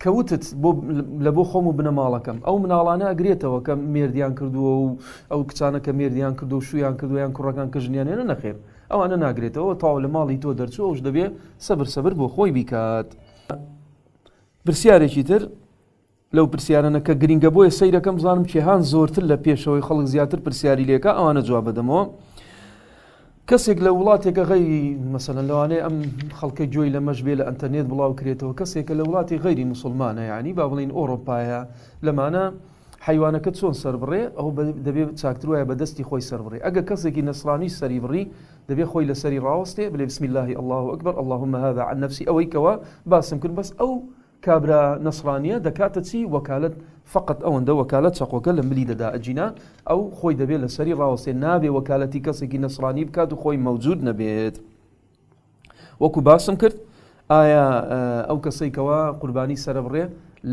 کەوتت لە بۆ خۆم و بنەماڵەکەم ئەو مناڵانە ئەگرێتەوە کە مێردیان کردووە و ئەو کچانە کە مێردیان کردو و شویان کردویان کوڕەکان کە ژنیان هێنە نەخێر ئەوانە ناگرێتەوە تاو لە ماڵی تۆ دەرچووەش دەبێ سەبر بۆ خۆی بیکات پرسیارێکی تر لەو پرسیارانە کە گرینگە بۆیە سەیرەکەم بزانم کێهان زۆرتر لە پێشەوەی خەڵک زیاتر پرسیاری لێکە ئەوانە جواب بدەمەوە کەسێک لە وڵاتێکە غەیری مەسەلەن لەوانەیە ئەم خەڵکە گوێی لە مەش بێ لە ئەنتەرنێت بڵاو کرێتەوە کەسێکە لە وڵاتی غەیری موسڵمانە یعنی با بڵین ئۆڕۆپایە لەمانە حیوانەکە چۆن سەربڕێ ئەو دەبێت چاکتر وایە بە دەستی خۆی سەربڕێ ئەگە کەسێکی نەسرانی سەری بڕی دەبێت خۆی لە سەری ڕاوەستێ بڵێ بسم الله الله ئەکبەر اللهم هذا عن نفسي ئەوەی کەوە باسم کرد بەس ئەو کابرا نەسرانیە دەکاتە چی وەکالەت فقط ئەوەندە وەکالەت چەقۆکە لە ملی دەدا ئەجینا ئەو خۆی دەبێت لە سەری ڕاوەستێ نابێ وەکالەتی کەسێکی نەسرانی بکات و خۆی مەوجود نەبێت وەکو باسم کرد ئایا ئەو کەسێکەوە قوربانی سەربڕێ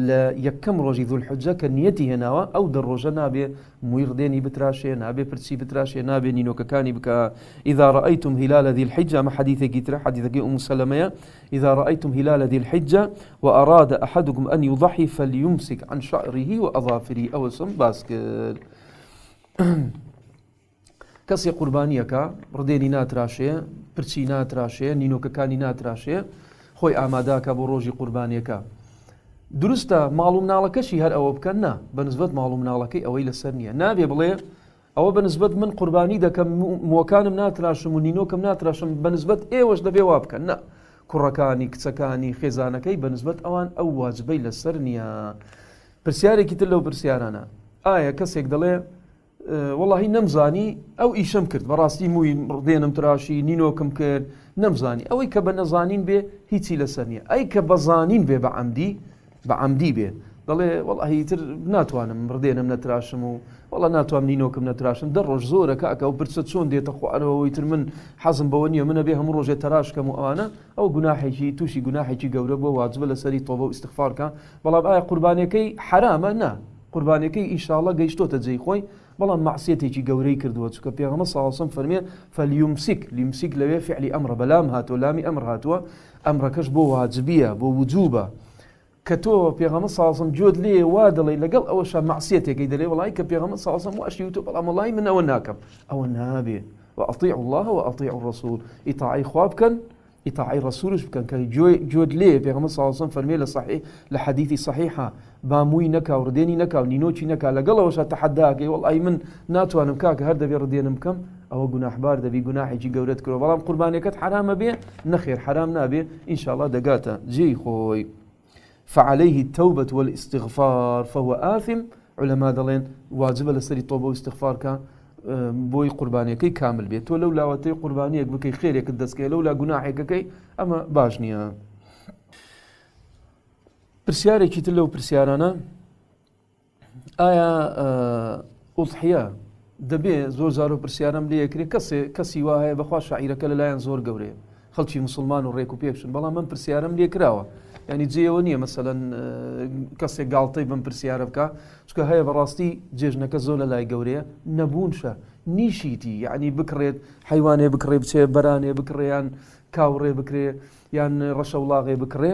لە یەکەم ڕۆژی ذوالحجە کە نیەتی هێناوە ئەو دەڕۆژە نابێ مووی ڕدێنی بتراشێ نابێ پرچی بتراشێ نابێ نینۆکەکانی بکە إذا رأيتم هلال ذي الحجة ما حديثك ترى حديثك أم سلمة إذا رأيتم هلال ذي الحجة وأراد أحدكم أن يضحي فليمسك عن شعره وأظافره أو سم باسكل کەسی قوربانیەکە ڕدێنی ناتراشێ پرچی ناتراشێ نینۆکەکانی ناتراشێ خۆی ئاماداکە بۆ ڕۆژی قوربانیەکە دروستە ماڵ و مناڵەکەشی هەر ئەوە بکەن نا بەنسبەت ماڵ و مناڵەکەی ئەوەی لەسەر نییە نابێ بڵێ ئەوە بەنسبەت من قوربانی دەکەم مووەکانم ناتراشم و نینۆکەم ناتراشم بەنسبەت ئێوەش دەبێ وا بکەن نا کوڕەکانی کچەکانی خێزانەکەی بەنسبەت ئەوان ئەو واجبەی لەسەر نییە پرسیارێکی تر لەو پرسیارانە ئایا کەسێک دەڵێ واللهی نەمزانی ئەو ئیشەم کرد بەڕاستی مووی ڕدێنم تراشی نینۆکم کرد نەمزانی ئەوەی کە بە نەزانین بێ هیچی لەسەر نییە ئەی کە بەزانین بێ بە عەمدی بێ دەڵێ واللهی تر ناتوانم ڕدێنم نەتراشم و وەڵا ناتوانم نینۆکم نەتراشم دە ڕۆژ زۆرە کاکە ئەو پرسە چۆن دێتە خوارەوەی تر من حەزم بەوە نییە منە بێ هەموو ڕۆژێ تەراشکەم و ئەوانە ئەو گوناحێکی تووشی گوناحێکی گەورە بۆ واجبە لەسەری تۆبە و ئیستیغفارکە بەڵام ئایا قوربانیەکەی حرامە نا قوربانیەکەی ئینشاءڵڵا گەیشتۆتە جێی خۆی بەڵام مەعسیەتێکی گەورەی کردووە چونکە پێغەمبەر صلی الله علیه و سلم فەرمێ فلیمسک لەوێ فعلی ئەمرە بەلام هاتووە لامی ئەمر هاتووە ئەمرەکەش بۆ واجبیە بۆ وجوبە کە تۆ پێغەمبەر صلی الله علیه و سلم جۆت لێ وا دەڵێ لەگەڵ ئەوەشە مەعسیەتێکی دەڵێ وڵای کە پێغەمبەر صلی الله علیه و سلم واشی وتۆ بەڵام وڵای من ئەوە ناکەم ئەوە نابێ وأطيعوا الله وأطيعوا الرسول إطاعي خواب كان إطاعي رسولش بكن كي جود ليه بيغمبر صلى الله عليه وسلم فرمي لصحيح لحديثي صحيحة باموي نكا ورديني نكا ونينوشي نكا لقلا وش أتحداك والله من ناتو أنا مكاك هردا بيردين مكم أو جناح بارد بي جناح يجي جورت كرو بلام قرباني كت حرام بيه نخير حرام نابيه إن شاء الله دقاتا جي خوي فعليه التوبة والاستغفار فهو آثم علماء دلين واجب لسري توبة واستغفار كان بۆی قوربانیەکەی کامل بێت تۆ لەو لاوەتەی قوربانیەک بکەی خێرێکت دەستکەی لەو لا گوناحێکەکەی ئەمە باش نییە پرسیارێکی تر لەو پرسیارانە ئایا ئوضحیە دەبێ زۆر زار و پرسیارم لێ یەکرێت کەسی وا هەیە بەخوا شاعیرەکە لەلایەن زۆر گەورەیە خەڵکی مسلمان و ڕێک و پێکشن بەڵام من پرسیارم لێ کراوە یعنی جێەوە نییە مەسەلەن کەسێک گاڵتەی بم پرسیارە بکە چکە هەیە بەڕاستی جێژنەکە زۆر لە لای گەورەیە نەبوونشە نیشیتی یعنی بکڕێت حیوانێ بکڕێ بچێ بەرانێ بکڕێیان کاوڕێ بکرێ یان ڕەشەوڵاغێ بکڕێ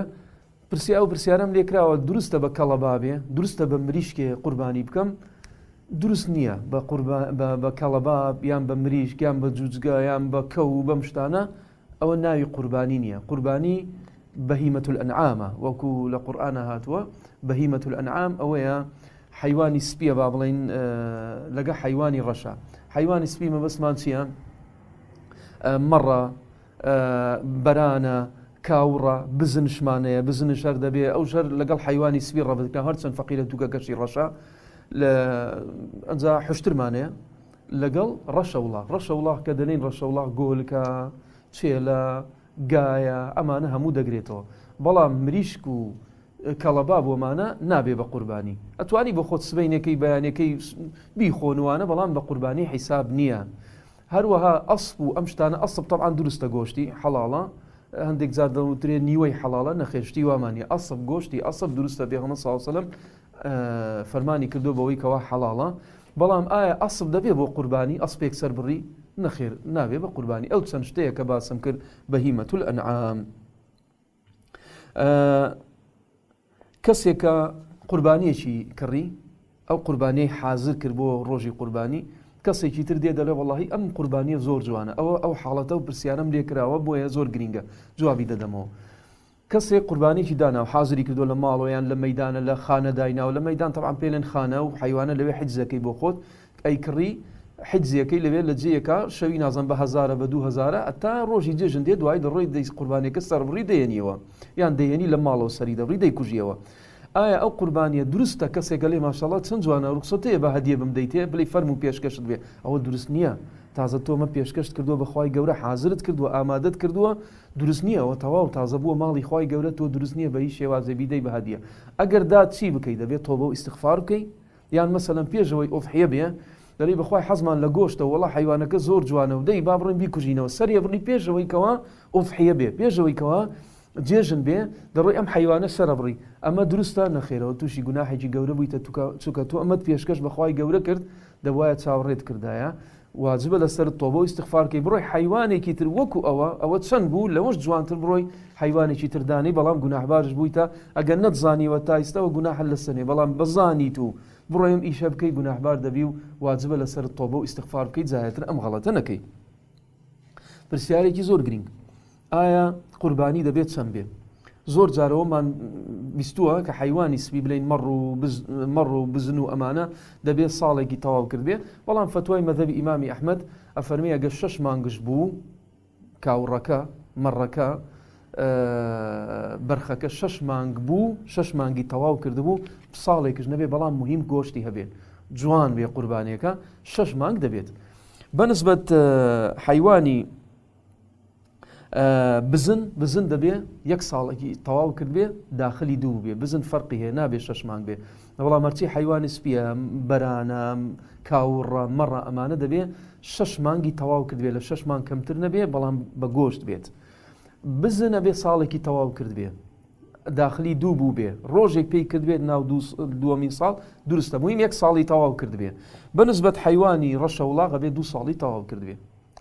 ئەو پرسیارم لێ کراوە دروستە بە کەڵەبابێ دروستە بە مریشکێ قوربانی بکەم دروست نییە بە کەڵەباب یان بە مریشک یان بە جوجگا یان بە کەو و بەم شتانە ئەوە ناوی قوربانی نییە قوربانی بهيمة الأنعام وكو لقرآن هاتوا بهيمة الأنعام أويا حيواني سبيا بابلين لقى حيواني رشا حيواني سبيا ما بس مانسيا مرة برانا كاورا بزن شمانية بزن شر دبي أو شر لقى الحيواني سبيا ربط هرتسن فقيلة توكا كشي رشا أنزا حشتر مانية لقى رشا الله كدنين رشا الله قولكا شيلا گایە ئەمانە هەموو دەگرێتەوە بەڵام مریشک و کەڵەباب ومانە نابێ بە قوربانی ئەتوانی بە خۆت سبەینەکەی بەیانەکەی بیخۆنوانە بەڵام بە قوربانی حیساب نییە هەروەها ئەسپ و ئەم شتانە ئەسپ تەبعاً دروستە گۆشتی حەڵاڵە هەندێک جار دەوترێت نیوەی حەڵاڵە نەخێشتی وامانیە ئەسپ گۆشتی ئەسپ دروستە پێغەمبەر صلی الله علیه و سلم فەرمانی کردو بەوەی کەوا حەڵاڵە بەڵام ئایا ئەسپ دەبێ بۆ قوربانی ئەسپێک سەربڕی نخير نابي بقرباني أو تسنشتيه كباسم كر بهيمة الأنعام كسيكا قربانية شي كري أو قربانية حاضر كربو روجي قرباني كسيكي تردي دله والله أم قربانية زور جوانا أو حالته برسيانم ليكراوا بويا زور جرينجا جوابي ددمو كسي قرباني شي دانا وحاضري كردو لمالو يعني لميدان لا خانة داينا ولا ميدان طبعا بيلن خانة وحيوانة لوي حجزكي بوخود أي كري حجزیەکەی لەوێ لە جێیەکە شەوی نازم بە 1000 بە 2000 ئەتا ڕۆژی جێژن دێ دوای دەڕۆی دەی قوربانیەکە سەربڕی دێنیەوە یان دێنی لە ماڵەوە سەری دەبڕی دەیکوژیەوە ئایا ئەو قوربانیە دروستە کەسێکە لێ ماشەڵڵا چەند جوانە ڕوخسەتەیە بە هەدیە بم دەیتێ بڵێ فەرم و پێشکەشت بێ ئەوە دروست نییە تازە تۆمە پێشکەشت کردووە بەخوای گەورە حازرت کردووە ئامادەت کردووە دروست نییە ئەوە تەواو تازە بووە ماڵی خوای گەورە تۆ دروست نییە بە هیچ شێوازێ بیدەی بە هەدیە ئەگەر دا چی بکەیت دەبێت تۆ بۆ ئیستیغفار بکەیت یان مەسەلەن پێشەوەی ئۆضحیە بێ دەڵێ بەخوای حەزمان لە گۆشتە وەڵا حیوانەکە زۆر جوانە و دەی با بڕێن بیکوژینەوە سەریە بڕی پێشەوەی کەوا ئۆضحیە بێ پێشەوەی کەوا جێژن بێ دەڕۆی ئەم حیوانە سەرە بڕی ئەمە دروستە نەخێرەوە تووشی گوناحێکی گەورە بوویتە چونکە تۆ ئەمەت پێشکەش بەخوای گەورە کرد دەبوایە چاوەڕێت کردایە واجبە لەسەر تۆبە و ئیستیغفارکەی بڕۆی حیوانێکی تر وەکو ئەوە چەند بوو لەوەش جوانتر بڕۆی حیوانێکی تردانی بەڵام گوناحبارش بوویتە ئەگەر نەتزانیوە تا ئێستاوە گوناح لەسەنێ بەڵام بەزانیت و بڕۆیم ئیشە بکەی گوناحبار دەبی و واجبە لەسەر تۆبە و ئیستیغفار بکەیت جاهێتر ئەم غەڵەتە نەکەی. پرسیارێکی زۆر گرنگ ئایا قوربانی دەبێت چەند بێ؟ زۆر جارەوەمان بیستووە کە حیوانی سپی بڵین مەڕ و بزن و ئەمانە دەبێت ساڵێکی تەواو کرد بێ بەڵام فتوای مەذهبی ئیمامی ئەحمەد ئەفەرمێ ئەگەر 6 مانگش بوو کاوڕەکە مەڕەکە بەرخەکە 6 مانگ بوو 6 مانگی تەواو کردبوو ساڵێکش نەبێ بەڵام مهم گۆشتی هەبێت جوان بێ قوربانیەکە 6 مانگ دەبێت. بەنسبەت حیوانی بزن دەبێ 1 ساڵێکی تەواو کرد بێ داخلی دوو بێ بزن فەرقی هەیە نابێ 6 مانگ بێ بەڵام هەرچی حیوانی سپیە بەرانە کاوڕە مەڕە ئەمانە دەبێ 6 مانگی تەواو کرد بێ لە 6 مانگ کەمتر نەبێ بەڵام بە گۆشت بێت. بزن ئەبێ ساڵێکی تەواو کرد بێ داخلی دوو بوو بێ ڕۆژێک پێی کرد بێت ناو دووەمین ساڵ دروستە مهم 1 ساڵی تەواو کرد بێ. بەنسبەت حیوانی ڕەشە وڵاغ ئەبێ 2 ساڵی تەواو کرد بێ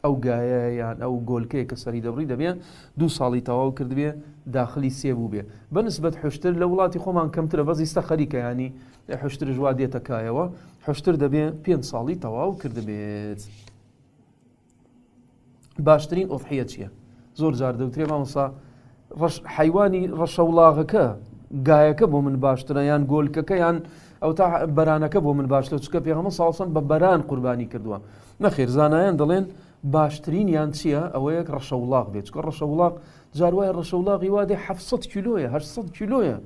ئەو گایە یان ئەو گۆلکەیە کە سەری دەبڕی دەبێ 2 ساڵی تەواو کرد بێ داخلی 3 بوو بێ. بەنسبەت حوشتر لە وڵاتی خۆمان کەمترە بەزیستە خەریکە ینی حوشتر ژوا دێتە کایەوە حوشتر دەبێ 5 ساڵی تەواو کرد بێت. باشترین ئۆضحیە چییە؟ زۆر جار دەوترێ مامۆستا حیوانی ڕەشە وڵاغەکە گایەکە بۆ من باشترە یان گۆلکەکە یان ئەو تا بەرانەکە بۆ من باشترە چکە پێغەمبەر صلی الله علیه و سلم بە بەران قوربانی کردووە. نەخێر زانایان دەڵێن باشترین یان چییە ئەوەیە ڕەشە وڵاغ بێت چکە ڕەشە وڵاغ جاروایە ڕەشە وڵاغی وا دێ 700 کیلۆیە 800 کیلۆیە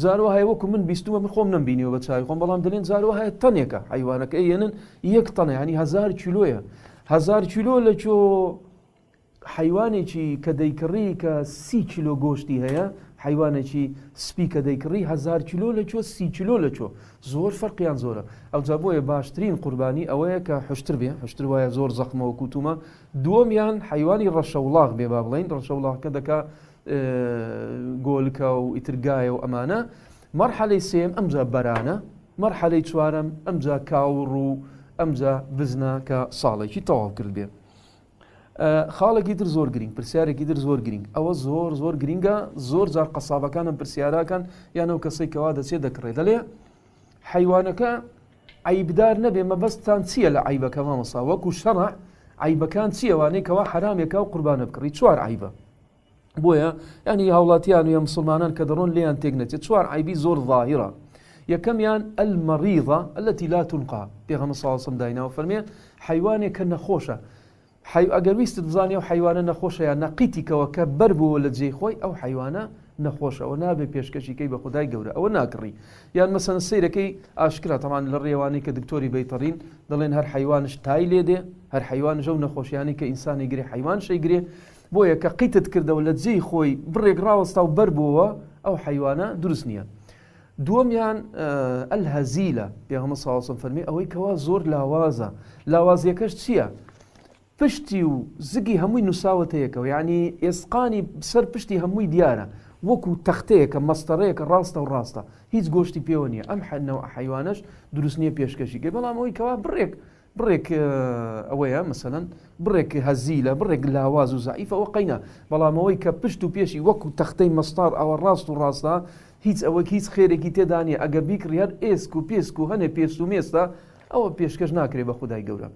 جاروا هەیە وەکو من بیستومە من خۆم نەمبینیەوە بە چاوی خۆم بەڵام دەڵێن جاروا هەیە تەنێکە حیوانەکە ئێنن 1 تەنە ینی 1000 کیلۆیە 1000 کیلۆ لە چۆ حیوانێکی کە دەیکڕی کە 30 کیلۆ گۆشتی هەیە حیوانێکی سپی کە دەیکڕی 1000 کیلۆ لە چۆ 30 کیلۆ لە چۆ زۆر فەرقیان زۆرە. ئەو جا بۆیە باشترین قوربانی ئەوەیە کە حوشتر بێ حوشتر وایە زۆر زەخمەوە کوتومە. دووەمیان حیوانی ڕەشە وڵاغ بێ با بڵین ڕەشە وڵاغکە دەکا گۆلکە و ئیترگایە و ئەمانە. مەرحەلەی سێم ئەمجا بەرانە مەرحەلەی چوارەم ئەمجا کاوڕ و ئەمجا بزنە کە ساڵێکی تەواو کرد بێ. خاڵێکی تر زۆر گرنگ پرسیارێکی تر زۆر گرنگ ئەوە زۆر گرنگە زۆر جار قەسابەکانم پرسیاراکان یان ئەو کەسەی کەوا دەچێت دەکڕێت دەڵێ حیوانەکە عیبدار نەبێ مەبەستان چییە لە عیبەکە مامۆستا وەکو شەڕع عیبەکان چییە وانەی کەوا حرامێکە و قوربانە بکڕی 4 عیبە بۆیە ینی هاوڵاتیان و یا مسلمانان کە دەڕۆن لێیان تێک نەچێت 4 عیبی زۆر ظاهرە. یەکەمیان المەریضە التي لا تنقى پێغەمبەر صلی الله علیه و سلم دایناوە فەرمێ حیوانێک کە نەخۆشە ئەگەر ویستت بزانێ ئەو حیوانە نەخۆشە یان نەقیتیکەوە کە بەر بووە لە جێی خۆی ئەو حیوانە نەخۆشە ئەوە نابێ پێشکەشیکەی بە خودای گەورە ئەوە ناکڕی یان مەسەن سەیرەکەی ئاشکرا تەمان لە ڕێوانەی کە دکتۆری بەیتەڕین دەڵێن هەر حیوانش تای لێدێ هەر حیوانش ئەو نەخۆشیانی کە ئینسانی گرێ حیوان شەیگرێ بۆیە کە قیتت کردەوە لە جێی خۆی بڕێک ڕاوەستا و بەر بووە ئەو حیوانە دروست نییە. دووەمیان ئەلهەزیلە پێغەمبەر صلی الله علیه و سلم فەرمێ ئەوەی کەوا زۆر لاوازە لاوازیەکەش چییە؟ پشتی و زگی هەمووی نووساوەتەیەکەوە یعنی ئێسقانی سەر پشتی هەمووی دیارە وەکو تەختەیەکە مەستەڕەیەکە ڕاستە و ڕاستە هیچ گۆشتی پێوە نییە ئەم حەنەوە حیوانەش دروست نییە پێشکەشیکە بەڵام ئەوەی کەوا بڕێک ئەوەیە مەسەلەن بڕێک هەزیلە بڕێک لاواز و زعیفە ئەوە قەینە بەڵام ئەوەی کە پشت و پێشی وەکو تەختەی مەستار ئەوە ڕاست و ڕاستە هیچ ئەوە هیچ خێرێکی تێدا نیە ئەگە بیکڕی هەر ئێسک و پێسک و هەنێ پێست و مێستا ئەوە پێشکەش ناکرێ بە خودای گەورە.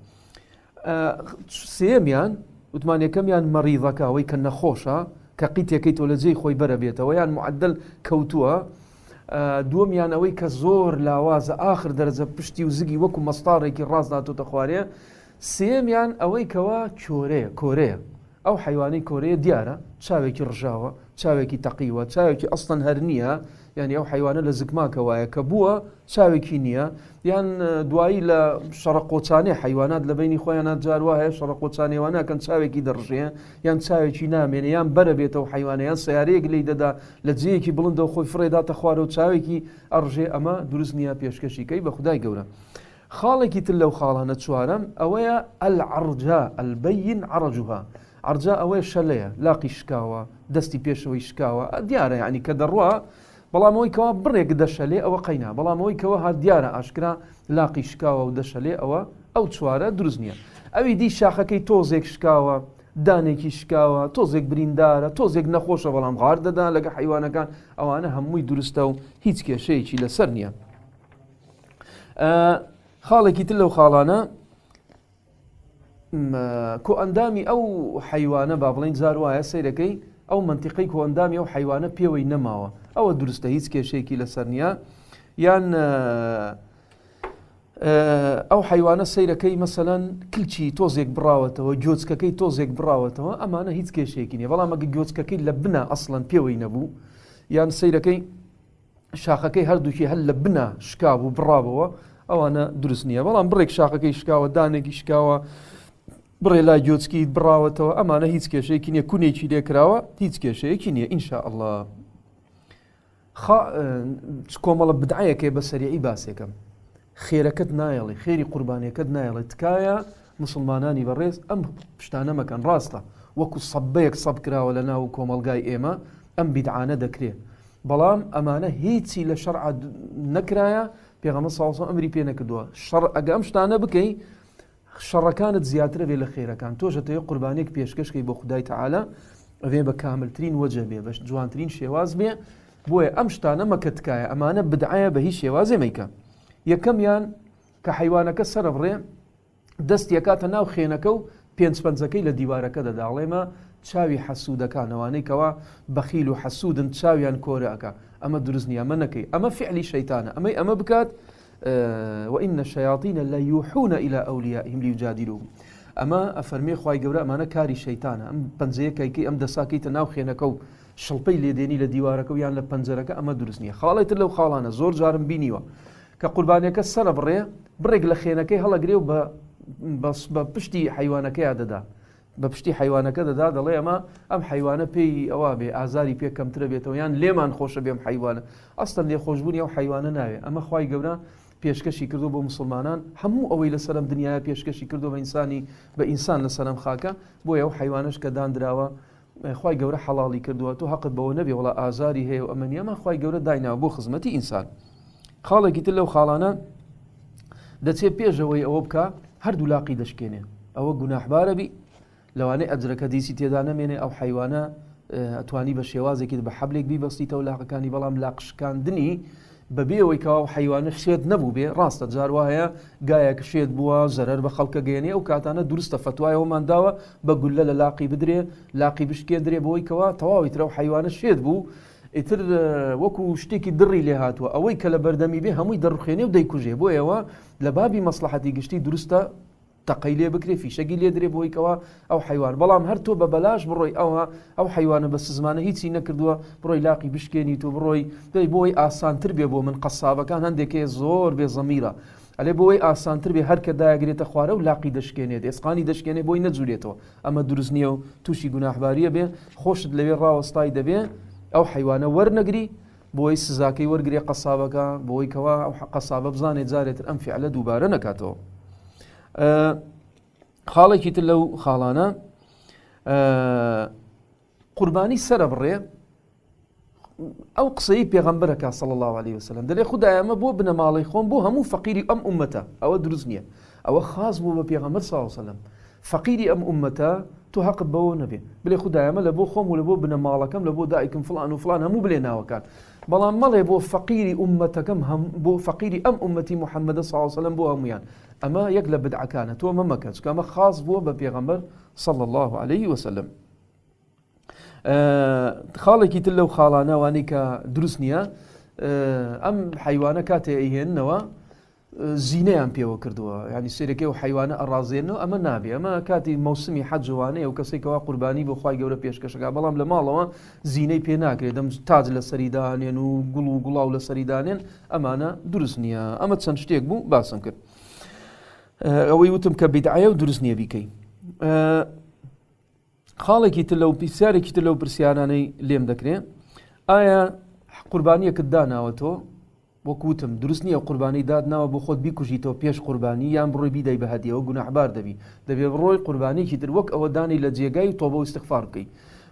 سێمیان وتمانیەکەمیان مەریضەکە ئەوەی کە نەخۆشە کە قیتێکەی تۆ لە جێی خۆی بەرە بێتەوە یان معدل کەوتووە. دووەمیان ئەوەی کە زۆر لاوازە ئاخر دەرەجە پشتی و زگی وەکو مەستارێکی ڕاست داتۆتە خوارێ. سێمیان ئەوەی کەوا کۆرەیە ئەو حیوانەی کۆرەیە دیارە چاوێکی ڕژاوە چاوێکی تەقیوە چاوێکی ئەسڵەن هەر نییە یعنی ئەو حیوانە لە زگماکەوایە کە بووە چاوێکی نییە یان دوایی لە شەڕەقۆچانێ حیوانات لە بینی خۆیانات جاروا هەیە شەڕەقۆچانێوانەکەن چاوێکی دەڕژێ یان چاوێکی نامێنێ یان بەرە بێتەوە حیوانەیان سیارەیەک لی دەدا لە جێیەکی بڵندەوە خۆی فڕێداتە خوارە و چاوێکی ئەڕژێ ئەمە دروست نییە پێشکەشیکەی بە خودای گەورە. خاڵێکی تر لەو خاڵانە چوارەم ئەوەیە ئەلعەرجا ئەلبەین عەرەجوها. عەرجا ئەوەیە شەلەیە لاقی شکاوە دەستی پێشەوەی شکاوە دیارە یعنی کە دەڕوا بەڵام ئەوەی کەوا بڕێک دەشەلێ ئەوە قەینا بەڵام ئەوەی کەوە هەر دیارە ئاشکرا لاقی شکاوە و دەشەلێ ئەو چوارە دروست نییە. ئەوی دی شاخەکەی تۆزێک شکاوە دانێکی شکاوە تۆزێک بریندارە تۆزێک نەخۆشە بەڵام غار دەدا لەگە حیوانەکان ئەوانە هەمووی دروستە و هیچ کێشەیەکی لەسەر نییە. خاڵێکی تر لەو خاڵانە کۆ ئەندامی ئەو حیوانە با بڵین جار وایە سەیرەکەی ئەو منتیقەی کۆ ئەندامی ئەو حیوانە پێوەی نەماوە ئەوە دروستە هیچ کێشەیەکی لەسەر نییە یان ئەو حیوانە سەیرەکەی مەسەلەن کلچی تۆزێک بڕاوەتەوە گۆچکەکەی تۆزێک بڕاوەتەوە ئەمانە هیچ کێشەیەکی نییە بەڵام ئەگە گۆچکەکەی لە بنە ئەسڵەن پێوەی نەبوو یان سەیرەکەی شاخەکەی هەردووکی هەر لە بنە شکاو و بڕابەوە ئەوانە دروست نییە بەڵام بڕێک شاخەکەی شکاوە دانێکی شکاوە بڕێ لای گۆچکی بڕاوەتەوە ئەمانە هیچ کێشەیەکی نییە کونێکی لێکراوە هیچ کێشەیەکی نییە ئینشاء الله. کۆمەڵە بدعەیەکێ بە سەریعی باسێکم خێرەکەت نایەڵێ خێری قوربانیەکەت نایەڵێ تکایە مسلمانانی بەڕێز ئەم پشتانە مەکەن ڕاستە وەکو سەبەیەک سەب کراوە لە ناو کۆمەلگای ئێمە ئەم بیدعانە دەکرێت بەڵام ئەمانە هیچی لە شەرع نەکرایە پێغەمبەر صلی الله علیه و سلم ئەمری پێ نەکردووە ئەگە ئەم شتانە بکەی شەڕەکانت زیاترە بێ لە خێرەکان تۆش دەتەوێت قوربانێک پێشکەشکەی بۆ خودای تەعالە ئەوێ بە کاملترین وەجە بێ بە جوانترین شێواز بێ بۆیە ئەم شتانە مەکە تکایە ئەمانە بدعایە بە هیچ شێوازێ مەیکە. یەکەمیان کە حیوانەکە سەرە بڕێ دەستی ئەکاتە ناو خێنەکە و پێنج پەنجەکەی لە دیوارەکە دەداڵێمە چاوی حەسوودەکانەوانەی کەوا بەخیل و حەسوودن چاویان کۆرەکە ئەمە دروست نییە ئەمە نەکەی ئەمە فعلی شەیتانە ئەمە بکات وإن الشياطين لا يوحون إلى أوليائهم ليجادلوهم ئەمە ئەفەرمێ خوای گەورە ئەمانە کاری شەیتانە ئەم پەنجەیەکەیکە ئەم دەساکەیتە ناو خێنەکە و شڵپەی لێدێنی لە دیوارەکە و یان لە پەنجەرەکە ئەمە دروست نییە. خاڵێتر لەو خاڵانە زۆر جارم بینیوە کە قوربانیەکە سەرە بڕێ بڕێک لە خێنەکەی هەڵەگرێ و بە پشتی حیوانەکەی دەدا بە پشتی حیوانەکە دەدا دەڵێ ئەم حیوانە پێی ئەوە بێ ئازاری پێ کەمترە بێتەوە یان لێمان خۆشە بێم حیوانە ئەستەن لێ خۆشببوونی ئەو حیوانە ناوێ ئەمە خوای گەورە پێشکەشی کردو بۆ مسلمانان هەموو ئەوەی لە سەرم دنیاە پێشکەشی کردو بە ئینسان لە سەرم خاکە بۆیە ئەو حیوانش کە دانراوە خوای گەورە حەڵاڵی کردووە تۆ حەقت بەوە نەبێ وڵا ئازاری هەیە و ئەمەنی ئەمە خوای گەورە دایناوە بۆ خزمەتی ئینسان. خاڵێکی تر لەو خاڵانە دەچێت پێشەوەی ئەوە بکە هەردوو لاقی دەشکێنێ ئەوە گوناحبارە بی لەوانەیە ئەجرەکە دیسی تێدا نەمێنێ ئەو حیوانە ئەتوانی بە شێوازێکی بە حەبلێک بیبەستیتەوە لاقەکانی بەڵام لاقشکاندنی بەبێەوەی کەوا حیوانە شێت نەبوو بێ ڕاستە جار وایە گایەک شێت بووە زەرەر بە خەڵکە گەێنێ ئەو کاتانە دروستە فتوایەوەمان داوە بە گولە لە لاقی بدرێ لاقی بشکێندرێ بەوەی کەوا تەواوی ترە حیوانە شێت بوو ئیتر وەکو شتێکی دڕی لێ هاتووە ئەوەی کە لە بەردەمی بێ هەمووی دەڕخێنێ و دەیکوژێ بۆ ئێوە لە بابی مەسلحەتی گشتی دروستە تەقەی لێ بکرێ فیشەگی لێ درێ بۆی کەوا ئەو حیوان بەڵام هەر تۆ بە بەلاش بڕۆی ئەو حیوانە بە سزمانە هیچی نەکردووە بڕۆی لاقی بشکێنی تو بڕۆی دەی بۆی ئاسانتر بێ بۆ من قەسابەکان هەندێکێ زۆر بێ زەمیرە ئەلێ بۆی ئاسانتر بێ هەر کە دایەگرێتە خوارە و لاقی دەشکێنێت ئێسقانی دەشکێنێ بۆی نەجوورێتەوە ئەمە دروست نییە و تووشی گوناحباریە بێ خۆشت لەوێ ڕاوەستای دەبێ ئەو حیوانە وەرنەگری بۆی سزاکەی وەرگێ قەسابەکە بۆی کەوا ئەو قەسابە بزانێت جارێتر ئەم فعلە دووبارە نەکاتەوە. خاڵێکی تر لەو خاڵانە قوربانی سەرە بڕێ ئەو قسەی پێغەمبەرەکە صلی الله عليه وسلم دەڵێ خودایە ئەمە بۆ بنە ماڵی خۆم بۆ هەموو فەقیری ئەم ئومەتە ئەوە دروست نییە ئەوە خاص بوو بە پێغەمبەر صلی الله عليه وسلم فەقیری ئەم ئومەتە تۆ حەقت بەوە نەبێ بڵێ خودایە ئەمە لە بۆ خۆم و لە بۆ بنە ماڵەکەم لە بۆ دایکم فڵان و فڵان هەموو بڵێ ناوەکان بەڵام مەڵێ بۆ فەقیری ئومەتەکەم بۆ فەقیری ئەم ئومەتی محەممەد صلی الله عليه وسلم بۆ هەمویان ئەمە یەک لە بدعەکانە تۆ مەمەکە چکە ئەمە خاص بووە بە پێغەمبەر صلی الله عليه وسلم. خاڵێکی تر لەو خاڵانە وانەی کە دروست نییە ئەم حیوانە کاتێ ئەیهێننەوە زینەیان پێوە کردووە، ینی سێرەکەی و حیوانە ئەڕازێنەوە ئەمە نابێ، ئەمە کاتی مەوسمی حەجوانەیە و کەسێکەوە قوربانی بۆ خوای گەورە پێشکەشەکە، بەڵام لە ماڵەوە زینەی پێ ناکرێت، دەم تاج لە سەریدانێن و گوڵ و گوڵاو لە سەریدانێن، ئەمانە دروست نییە. ئەمە چەند شتێک بوو باسم کرد. ئەوەی وتم کە بیدعەیە و دروست نییە بیکەی. خاڵێکی تر لەو پرسیارێکی تر لەو پرسیارانەی لێم دەکرێت، ئایا قوربانیەکت داناوە تۆ وەکوتم دروست نییە قوربانی دادناوە بۆ خۆت بیکوژیتەوە پێش قوربانی یان بڕۆی بیدەی بە هەدیەوە گوناحبار دەبی، دەبێت بڕۆی قوربانێکی تر وەک ئەوە دانی لە جێگای تۆبە و استیغفار بکەی.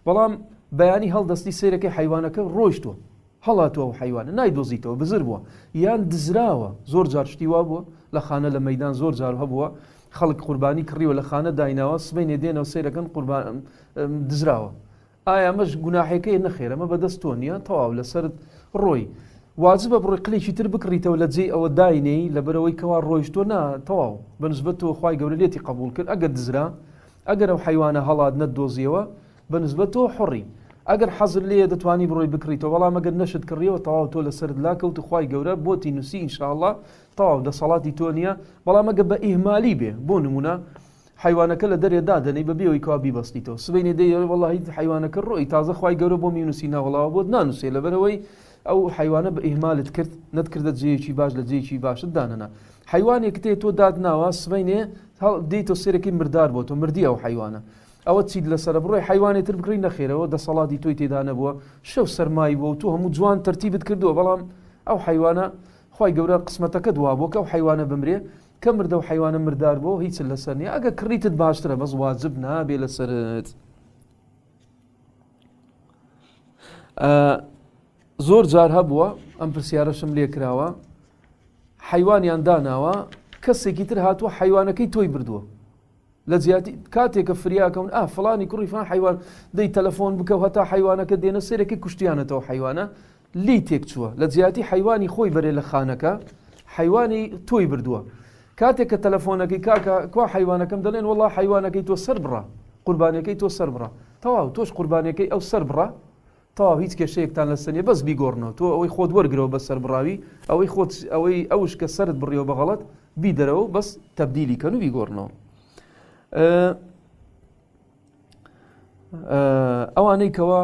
بەڵام بەیانی هەڵدەستی سێرەکەی حیوانەکە ڕۆیشتووە هەڵاتوە و حیوانە نایدۆزیتەوە بزر بووە یان دزراوە، زۆر جار شتی وا بووە لە خانە لە مەیدان زۆر جار هەبووە خەڵک قوربانی کڕیوە لە خانە دایناوە سبەینێ دێنەوە سێرەکەن قوربان دزراوە. ئایا ئەمەش گوناحێکەیە نەخێر، ئەمە بەدەست تۆ نییە، تەواو لەسەرت ڕۆی واجبە بڕۆی قلێکی تر بکڕیتەوە لە جێی ئەوە داینەی لەبەرەوەی کەوا ڕۆیشتۆ نا تەواو بەنسبەت تۆ خوای گەورە لێتی قبول کرد. ئەگەر دزرا ئەگەر ئەو حیوانە هەڵات نەدۆزیەوە بەنسبەت تۆ حڕی، ئەگەر حەزر لێ دەتوانی بڕۆی بکڕیتەوە، بەڵام ئەگەر نەشت کڕیەوە تەواو تۆ لەسەرت لاکەوت و خوای گەورە بۆتی نووسی ئینشاءڵڵا تەواو دەسەڵاتی تۆ نییە. بەڵام ئەگە بە ئیهمالی بێ، بۆ نمونە حیوانەکە لە دەرێ دادەنەی بەبێەوەی کەوا بیبەستیتەوە سبەینێ دەی وەڵڵاهی حیوانەکە ڕۆی تازە خوای گەورە بۆ مینوسی ناوەڵاوە بۆت نانووسێ لەبەرەوەی ئەو حیوانە بە ئیهمالت کرد نەتکردە جێیەکی باش لە جێیەکی باشت دانەنا. حیوانێک تێ تۆ دادناوە سبەینێ دێیتۆ سێرەکەی مردار بۆ تۆ مردی ئەو حیوانە، ئەوە چیت لەسەر بڕۆی حیوانێتر بکڕی نەخێرەوە دەسەڵاتی تۆی تێدا نەبووە شەو سەرمای بووە و تۆ هەموو جوان تەرتیبت کردووە، بەڵام ئەو حیوانە خوای گەورە قسمەتەکە دوا بۆ کە ئەو حیوانە بمرێ کە مردە و حیوانە مردار بۆ هیچ لەسەر نییە. ئەگە کڕیتت باشترە بەس واجب نابێ لەسەرت. زۆر جار هەبووە ئەم پرسیارەشم لێ کراوە حیوانیان داناوە کەسێکی تر هاتووە حیوانەکەی تۆی بردووە لە زیاتی کاتێکە فریاکەون فڵانی کوڕی فلان حیوان دەی تەلەفۆن بکە و هەتا حیوانەکە دێنە سێرەکەی کوشتیانەتەوە حیوانە لی تێک چووە لە زیاتی حیوانی خۆی بەرێ لە خانەکە حیوانی تۆی بردووە. کاتێککە تەلەفۆنەکەی کاکە کوا حیوانەکەم دەڵێن وەڵڵا حیوانەکەی تۆ سەر بڕە قوربانەکەی تۆ سەر بڕە، تەواو تۆش قوربانەکەی ئەو سەر بڕە، تەواو هیچ کێشەیەکتان لەسەر بەس بیگۆڕنەوە تۆ ئەوەی خۆت وەرگرەوە بە سەر بڕاوی ئەوەی ئەوش کە سەرت بڕیەوە بەغەڵەت بیدەرەوە بەس تەبدیلی کەن و بیگۆڕنەوە. ئەوانەی کەوا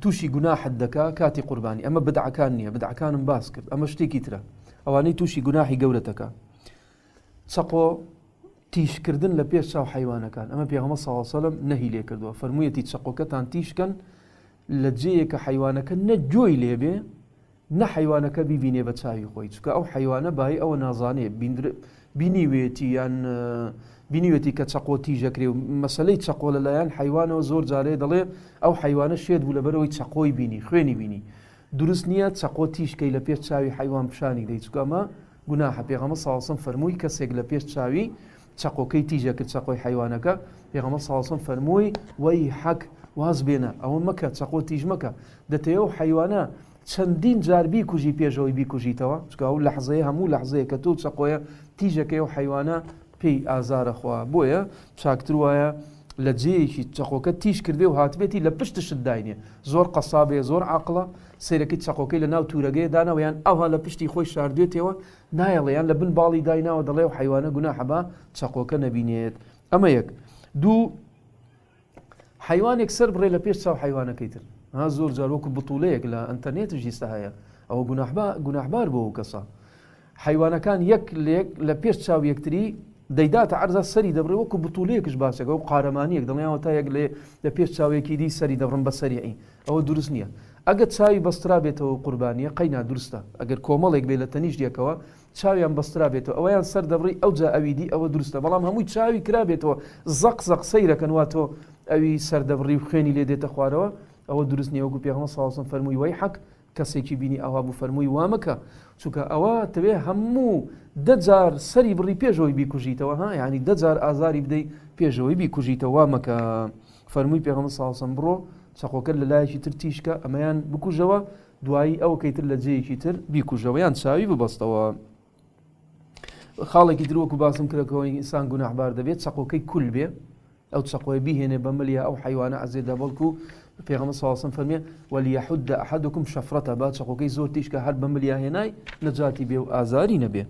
تووشی گوناحت دەکا کاتی قوربانی ئەمە بدعەکان نییە، بدعەکانم باس کرد، ئەمە شتێکی ترە. ئەوانەی تووشی گوناحی گەورەتەکە چەقۆ تیشکردن لە پێش چاو حیوانەکان، ئەمە پێغەمبەر صلی الله علیه و سلم نەهی لێ کردووە، فەرموویەتی چەقۆکەتان تیشکەن لە جێیەکە حیوانەکە نە گوێی لێبێ نە حیوانەکە بیبینێ بە چاوی خۆی، چونکە ئەو حیوانە بای ئەوە نازانێ بینیوێتی یان بینیوێتی کە چەقۆ تیژەکرێ و مەسەلەی چەقۆ لەلایەن حیوانەوە زۆر جارێ دەڵێ ئەو حیوانە شێت بوو لەبەرەوەی چەقۆی بینی خوێنی بینی، دروست نییە چەقۆ تیشکەی لە پێش چاوی حیوان پیشانی دەی، چونکە ئەمە گوناحە. پێغەمبەر صلی الله علیه و سلم فەرمووی کەسێک لە پێش چاوی چەقۆکەی تیژە کرد چەقۆی حیوانەکە، پێغەمبەر صلی الله علیه و سلم فەرمووی وەی حەک واز بێنە ئەوە مەکە چەقۆ تیژ مەکە، دەتەوێت ئەو حیوانە چەندین جار بیکوژی پێشەوەی بیکوژیتەوە، چونکە ئەو لەحزەیە هەموو لەحزەیە کە تۆ چەقۆیە تیژەکەی ئەو حیوانە پێی ئازارە خوا، بۆیە چاکتر وایە لە جێیەکی چەقۆکە تیژ کردێ و هاتبێتی لە پشتشت داینێ. زۆر قەسابێ زۆر عاقڵە سێرەکەی چەقۆکەی لە ناو توورەگەیە داناوە یان ئەوها لە پشتی خۆی شاردوێتەوە نایەڵێ یان لە بن باڵی دایناوە دەڵێ و حیوانە گوناحە بە چەقۆکە نەبینێت. ئەمە یەک. دوو حیوانێک سەر بڕێ لە پێش چاو حیوانەکەی تر، زۆر جار وەکو بتوڵەیەک لە ئەنتەرنێتش ئیستا هەیە، ئەوە گوناحبار بۆ ئەو کەسە. حیوانەکان یەک لە پێش چاو یەکتری دەیداتە عەرزە سەری دەبڕێ وەکو بتوڵەیەکش باسێکە و قارەمانیەک دڵیانەوە تا یەک لە پێش چاوێکی دی سەری دەبڕن بە سەریعی، ئەوە دروست نییە. ئەگەر چاوی بەسترا بێتەوە قوربانیە قەینا دروستە، ئەگەر کۆمەڵێک بێ لە تەنیشتێکەوە چاویان بەسترا بێتەوە ئەوەیان سەر دەبڕی ئەو جا ئەویدی ئەوە دروستە، بەڵام هەمووی چاوی کرا بێتەوە زەق زەق سەیرەکەن واتۆ ئەوی سەر دەبڕی و خوێنی لێ دێتە خوارەوە، ئەوە دروست نییە. وەکو پێغەمبەر صلی الله علیه و سلم فەرمووی وەی حەک کەسێکی بینی ئەوە بوو فەرمووی وامەکە، چونکە ئەوە تەوێ هەموو 10 جار سەری بڕی پێشەوەی بیکوژیتەوە، یعنی 10 جار ئازاری بدەی پێشەوەی بیکوژیتەوە وامەکە. فەرمووی پێغەمبەر صلی الله علیه و سلم بڕۆ چەقۆکە لە لایەکی تر تیشکە ئەمەیان بکوژەوە دوایی ئەوەکەی تر لە جێیەکی تر بیکوژەوە یان چاوی ببەستەوە. خاڵێکی تر وەکو باسم کردەوەی ئینسان گوناحبار دەبێت چەقۆکەی کول بێ، ئەو چەقۆی بیهێنێ بە ملیا ئەو حیوانە عەزێدا، بەڵکو پێغەمبەر صلی الله علیه و سلم فەرمێ وەلیەحوده ئەحەدوکم شەفرەتە با چەقۆکەی زۆر تیشکە هەر بە ملیا هێنای نەجاتی بێ و ئازاری نەبێ.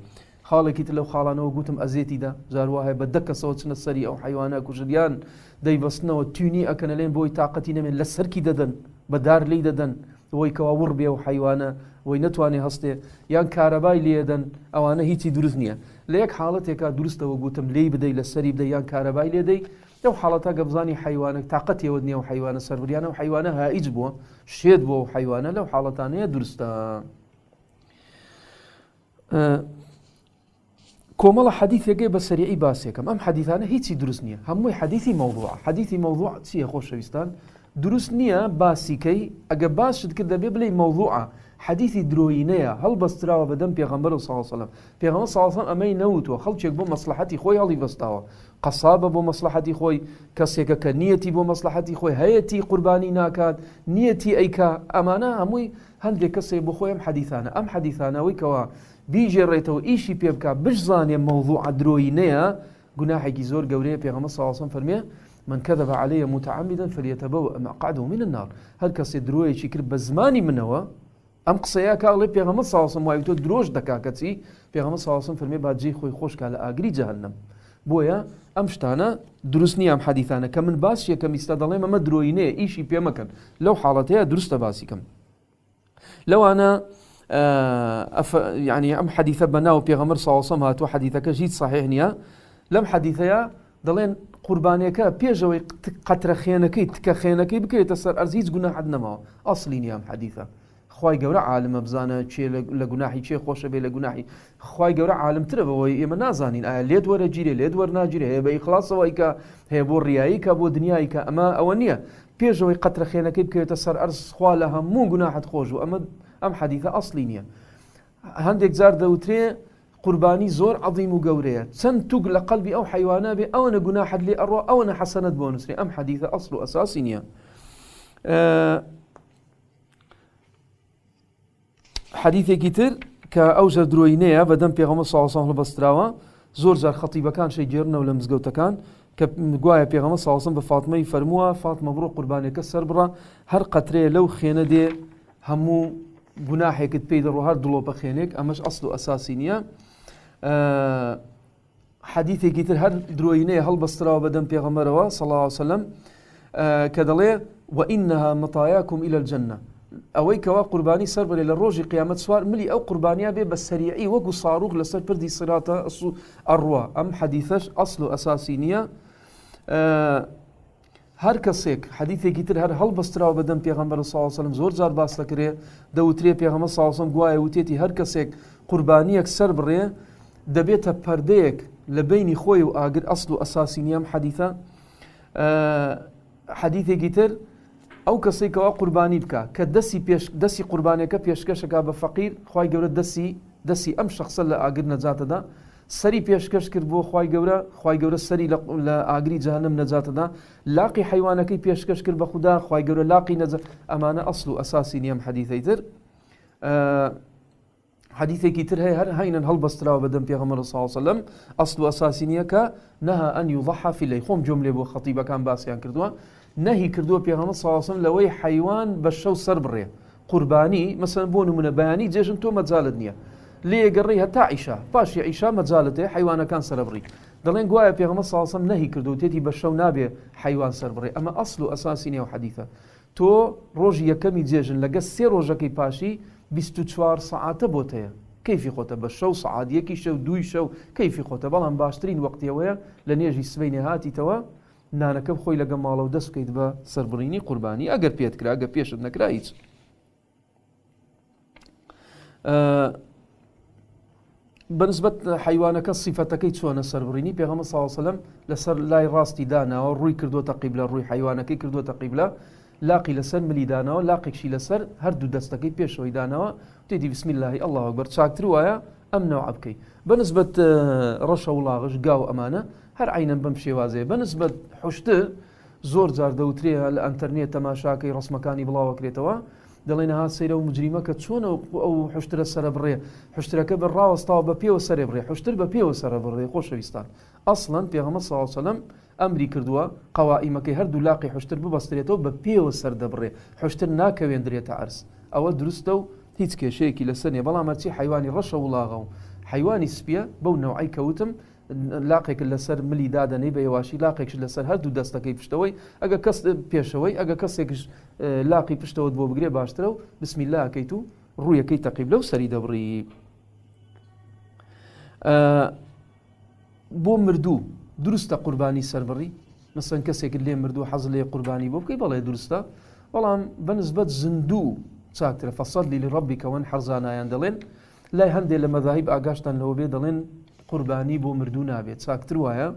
خاڵێکی تر لەو خاڵانەوە گوتم ئەزێتیدا جار وایە بە دەکەسەوە چنە سەری ئەو حیوانە کوژریان دەیبەستنەوە تونی ئەکەنە لێن بۆی تااقەتی نەمێن لە سەرکی دەدەن بەدار لی دەدەن وەی کەوا وڕ بێ و حیوانە وەی نەتوانێ هەستێ یان کارەبای لێدەن ئەوانە هیچی دروست نییە لە یەک حاڵەتێکا دروستەوە گوتم لێی بدەی لە سەری بدەی یان کارەبای لێدەی لەو حاڵەتە گەبزانی حیوانە تااقەتێوە نییە و حیوانە سەربریانە و حیوانە هائیج بووە شێت بووە و حیوانە لەو حاڵەتانەیە دروستە. کۆمەڵە حەدیثێکی بە سەریعی باسێکم ئەم حەدیثانە هیچی دروست نییە هەمووی حەدیثی مەوضوع حەدیثی مەوضوع چییە خۆشەویستان دروست نییە باسیکەی ئەگە باسشت کرد دەبێ بڵێ مەوضوعە حەدیثی درۆینەیە هەڵبەستراوە بەدەم پێغەمبەر صلی الله علیه وسلم پێغەمبەر صلی الله علیه وسلم ئەمەی نەوتوە خەڵکێک بۆ مەسلحەتی خۆی هەڵی بەستاوە قەسابە بۆ مەسلحەتی خۆی کەسێکە کە نیەتی بۆ مەسلحەتی خۆی هەیەتی قوربانی ناکات نیەتی ئەیکا ئەمانە هەمووی هەندێک کەسێک بۆ خۆی ئەم حەدیثانەوەی کەوە بیژێڕێتەوە ئیشی پێ بکات بشزانێ مەوضوع درۆینەیە گوناحێکی زۆر گەورەیە پێغەمبەر صلی الله علیه وسلم فەرمێ من كذب علي متعمدا فليتبوأ مقعده من النار هەر کەسێ درۆیەکی کرد بە زمانی منەوە ئەم قسەیە کاڵێ پێغەمبەر صلی الله علیه وسلم وای تۆ درۆژ دەکا کەچی پێغەمبەر صلی الله علیه وسلم فەرمێ با جێی خۆی خۆش کا لە ئاگری جەهەنەم بۆیە ئەم شتانە دروست نییە ئەم حەدیثانە کە من باس یەکەم ئیستا دەڵێم ئەمە درۆینەیە ئیشی پێ مەکەن لەو حاڵەتەیە دروستە باسیکەم لەوانە يعني ئەم حەدیثە بەناو پێغەمبەر صلی الله علیه وسلم هاتووە حەدیثەکە هیچ صحیح نییە لەم حەدیثەیە دەڵێن قوربانیەکە پێشەوەی قەترە خێنەکەی تکە خێنەکەی بکرێتە سەر ئەرز هیچ گوناحت نەماوە ئەسڵی نییە ئەم حەدیثە خوای گەورە عالمە بزانە چێ لە گوناحی چێ خۆشە بێ لە گوناحی خوای گەورە عالمترە بەوەی ئێمە نازانین ئایا لێت وەرەگیرێ لێت وەرناگیرێ هەیە بە ئیخلاصەوەی کە هەیە بۆ ڕیایی کە بۆ دنیایی کە ئەمە ئەوە نییە پێشەوەی قەترە خێنەکەی بکرێتە سەر ئەرز خوا لە هەموو گوناحت خۆش و ئەم حەدیثە ئەسڵی نییە هەندێک جار دەوترێ قوربانی زۆر عەظیم و گەورەیە چەند توگ لە قەلبی ئەو حیوانە بێ ئەوەنە گوناحت لێ ئەڕوا ئەوەنە حەسەنەت بۆ نووسێ ئەم حەدیثە ئەسڵ و ئەساسی نییە. حەدیثێکی تر کە ئەو ژە درۆینەیە بەدەم پێغەمبەر صلی الله علیه وسلم بەستراوە زۆر جار خەتیبەکان شەیگێڕنەوە لە مزگەوتەکان کە گوایە پێغەمبەر صلی الله علیه وسلم بە فاتمەی فەرمووە فاتمە بڕۆ قوربانیەکە سەر بڕە هەر قەترەیە لەو خێنە دێ هەموو گوناحێکت پێی دەڕۆ هەر دڵۆپە خێنێک ئەمەش ئەسڵ و ئەساسی نییە. حەدیثێکی تر هەر درۆینەیە هەڵبەستراوە بەدەم پێغەمبەرەوە صلی الله علیه وسلم کە دەڵێ وئینەها مەطایاکم إلى الجنة ئەوەی کەوا قوربانی سەر بڕێ لە ڕۆژی قیامەت سوار ملی ئەو قوربانیا بێ بە سەریعی وەکو ساڕوق لەسەر پردی سراتە ئەڕوا ئەم حەدیثەش ئەسڵ و ئەساسی نییە. هەر کەسێک حەدیثێکی تر هەر هەڵبەستراوە بەدەم پێغەمبەر صلی الله علیه وسلم زۆر جار باس دەکرێ دەوترێ پێغەمبەر صلی الله علیه وسلم گوایە وتێتی هەر کەسێک قوربانیەک سەر بڕێ دەبێتە پەردەیەک لە بینی خۆی و ئاگر ئەسڵ و ئەساسی نییە ئەم حەدیثە. حەدیثێکی تر ئەو کەسێکەوە قوربانی بکە کە دەستی قوربانیەکە پێشکەشەکە بە فەقیر خوای گەورە دەستی ئەم شەخصە لە ئاگر نەجاتەدا سەری پێشکەش کرد بۆ خوای گەورە سەری لە ئاگری جەهەنەم نەجاتەدا لاقی حیوانەکەی پێشکەش کرد بە خودا خوای گەورە لاقی نەجات ئەمانە ئەسڵ و ئەساسی نییە ئەم حەدیثەی تر. حەدیثێکی تر هەیە هەر هەینەن هەڵبەستراوە بەدەم پێغەمبەر صلی الله علیه وسلم ئەسڵ و ئەساسی نییە کە نەها ئەن یوضحى فی الليل خۆم جۆم لێ بۆ خەتیبەکان باسییان کردووە نەهی کردووە پێغەمبەر صلی الله علیه وسلم لەوەی حیوان بە شەو سەر بڕێ قوربانی مەسەڵەن بۆ نمونە بەیانی جێژن تۆ مەجالت نییە لێ گەڕی هەتا عیشا پاشی عیشا مەجالت هەیە حیوانەکان سەر بڕی دەڵێن گوایە پێغەمبەر صلی الله علیه وسلم نەهی کردووە تێتی بە شەو نابێ حیوان سەر بڕێ ئەمە ئەسڵ و ئەساسی نییە و حەدیثە تۆ ڕۆژی یەکەمی جێژن لەگە سێ ڕۆژەکەی پاشی 24 سەعاتە بۆت هەیە کەیفی خۆتە بە شەو سەعات یەکی شەو دوی شەو کەیفی خۆتە بەڵام باشترین وەختیەوەیە لە نێژی سبەینێ هاتیتەوە نانەکە خۆی لەگە ماڵە و دەست بکەیت بە سەربڕینی قوربانی ئەگەر پێت کرا ئەگە پێشت نەکرا هیچ. بەنسبەت حیوانەکە سیفەتەکەی چۆنە سەربڕینی پێغەمبەر صلی الله علیه وسلم لەسەر لای ڕاستی داناوە ڕووی کردوتە قیبلە ڕووی حیوانەکەی کردوتە قیبلە لاقی لەسەر ملی داناوە لاقێکشی لەسەر هەردوو دەستەکەی پێشەوەی داناوە تێتی بسم الله الله ئەکبەر چاکتر وایە ئەم نەوع بکەی بەنسبەت ڕەشە وڵاغش گاو ئەمانە هەر عینەن بەم شێوازەیە بەنسبەت حوشتر زۆر جار دەوترێ لە ئەنتەرنێت تەماشاکەی ڕسمەکانی بڵاوەکرێتەوە دەڵێن ها سەیرە و مجریمە کە چۆنە ئەو حوشترە سەرە بڕێ حوشترەکە بە ڕاوەستاوە بە پێوە سەرێ بڕێ حوشتر بە پێوە سەرە بڕێ خۆشەویستان ئەسڵەن پێغەمبەر صلی الله علیه وسلم ئەمری کردووە قەوائیمەکەی هەردوو لاقی حوشتر ببەسترێتەوە بە پێوە سەر دەبڕێ حوشتر ناکەوێندرێتە عەرز ئەوە دروستە و هیچ کێشەیەکی لەسەر نییە بەڵام هەرچی حیوانی ڕەشە وڵاغە و حیوانی سپیە بەو نەوعی کەوتم لاقێک لەسەر ملی دادەنەی بە هێواشی لاقێکش لەسەر هەردوو دەستەکەی پشتەوەی ئەگە کەس پێشەوەی ئەگە کەسێکش لاقی پشتەوەت بۆ بگرێ باشترە و بسم الله ئەکەیت و ڕوویەکەی تەقیب لەو سەری دەبڕی. بۆ مردوو دروستە قوربانی سەربڕی مەسەن کەسێکت لێ مردوو حەز لێ قوربانی بۆ بکەی بەڵێ دروستە، بەڵام بەنسبەت زیندوو چاکترە. فەصەلی لڕەبیکە وەنحەر زانایان دەڵێن، لای هەندێک لە مەذاهیب ئاگاشتان لەوە بێ دەڵێن قوربانی بۆ مردوو نابێت. چاکتر وایە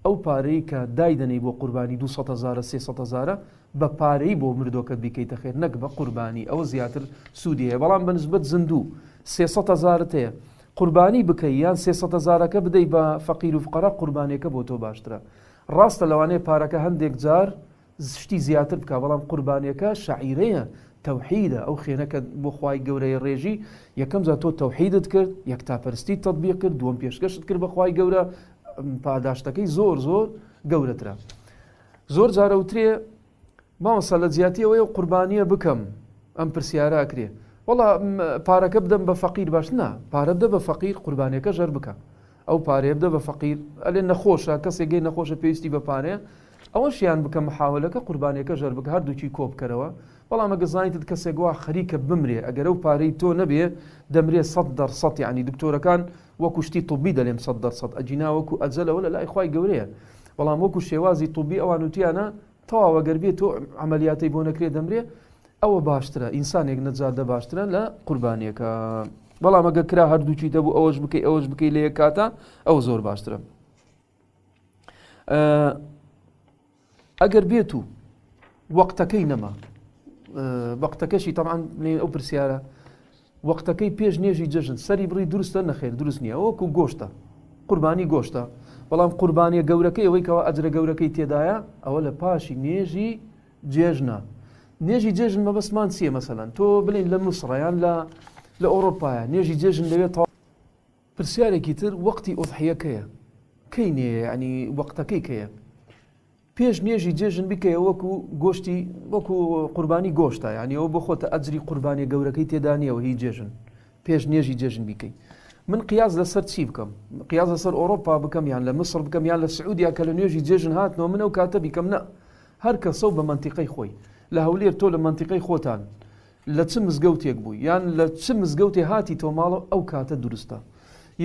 ئەو پارەی کە دایدەنەی بۆ قوربانی 200,000 300,000 بە پارەی بۆ مردۆکەت بیکەیتە خێر، نەک بە قوربانی، ئەوە زیاتر سوودی هەیە. بەڵام بەنسبەت زیندوو 300,000 هەیە قوربانی بکەی یان 300,000ەکە بدەی بە فەقیر و فقەرا، قوربانیەکە بۆ تۆ باشترە. ڕاستە لەوانەیە پارەکە هەندێک جار شتی زیاتر بکە، بەڵام قوربانیەکە شەعیرەیە، تەوحیدە. ئەو خێنەکە بۆ خوای گەورەی ڕێژی یەکەم جا تۆ تەوحیدت کرد، یەکتاپەرستی تەطبیق کرد، دووەم پێشکەشت کرد بە خوای گەورە، پاداشتەکەی زۆر زۆر گەورەترە. زۆر جارە وترێ مامەسا لە جیاتیەوەی قوربانیە بکەم، ئەم پرسیارە ئەکرێ وەڵا پارەکە بدەم بە فەقیر باش. نا، پارە بدە بە فەقیر، قوربانیەکە ژەر بکە. ئەو پارەیە بدە بە فەقیر، ئەلێ نەخۆشە کەسێکی نەخۆشە پێویستی بە پارەیە، ئەوەشیان بکە محاولەکە قوربانیەکە ژەر بکە، هەردووکی کۆ بکەرەوە. بەڵام ئەگە زانیتت کەسێک وا خەریکە بمرێ، ئەگەر ئەو پارەی تۆ نەبێ دەمرێ 100%، یعنی دکتۆرەکان وەکو شتی طبی دەڵێن 100% ئەجینا وەکو ئەجەلەوە لە لای خوای گەورەیە. بەڵام وەکو شێوازی طبی ئەوان وتیانە تەواو ئەگەر بێت تۆ عەمەلیاتەی بۆ نەکرێ دەمرێ، ئەوە باشترە، ئینسانێک نەجادە باشترە لە قوربانیەکە. بەڵام ئەگە کرا هەردووچی دەبوو ئەوەش بکەی ئەوەش بکەی لە یەک کاتە، ئەوە زۆر باشترە. ئەگەر بێت و وەقتەکەی نەما، وەقتەکەشی تەبعاً ئەو پرسیارە وەقتەکەی پێش نێژی جەژن سەری بڕی دروستە نەخێر، دروست نییە، وەکو گۆشتە، قوربانی گۆشتە. بەڵام قوربانیە گەورەکەی ئەوەی کەەوە ئەجرە گەورەکەی تێدایە ئەوە لە پاشی نێژی جێژنە. نێژی جێژن مەبەستمان چییە؟ مەسەلەن تۆ بڵین لە موسڕەیان لە ئەوڕۆپایە نێژی جێژن لەوێت. پرسیارێکی تر وەقتی ئوضحیەکەیە کەی نێ، ینی وەقتەکەی کەیە؟ پێش نێژی جێژن بکەیە وەکو گۆشتی، وەکو قوربانی گۆشتە، یعنی ئەوە بۆ خۆتە ئەجری قوربانی گەورەکەی تێدانیەوە هی جێژن پێش نێژی جێژن بیکەی. من قیاز لەسەر چی بکەم؟ قیاز لەسەر ئەوڕۆپا بکەم یان لە مصر بکەم یان لە سعودیا کە لە نێژی جێژن هاتنەوە من ئەو کاتە بیکەم؟ نە، هەر کەسە بە منتیقەی خۆی. لە هەولێر تۆ لە منتیقەی خۆتان لە چ مزگەوتێک بووی یان لە چ مزگەوتێ هاتی تۆ ماڵە، ئەو کاتە دروستە.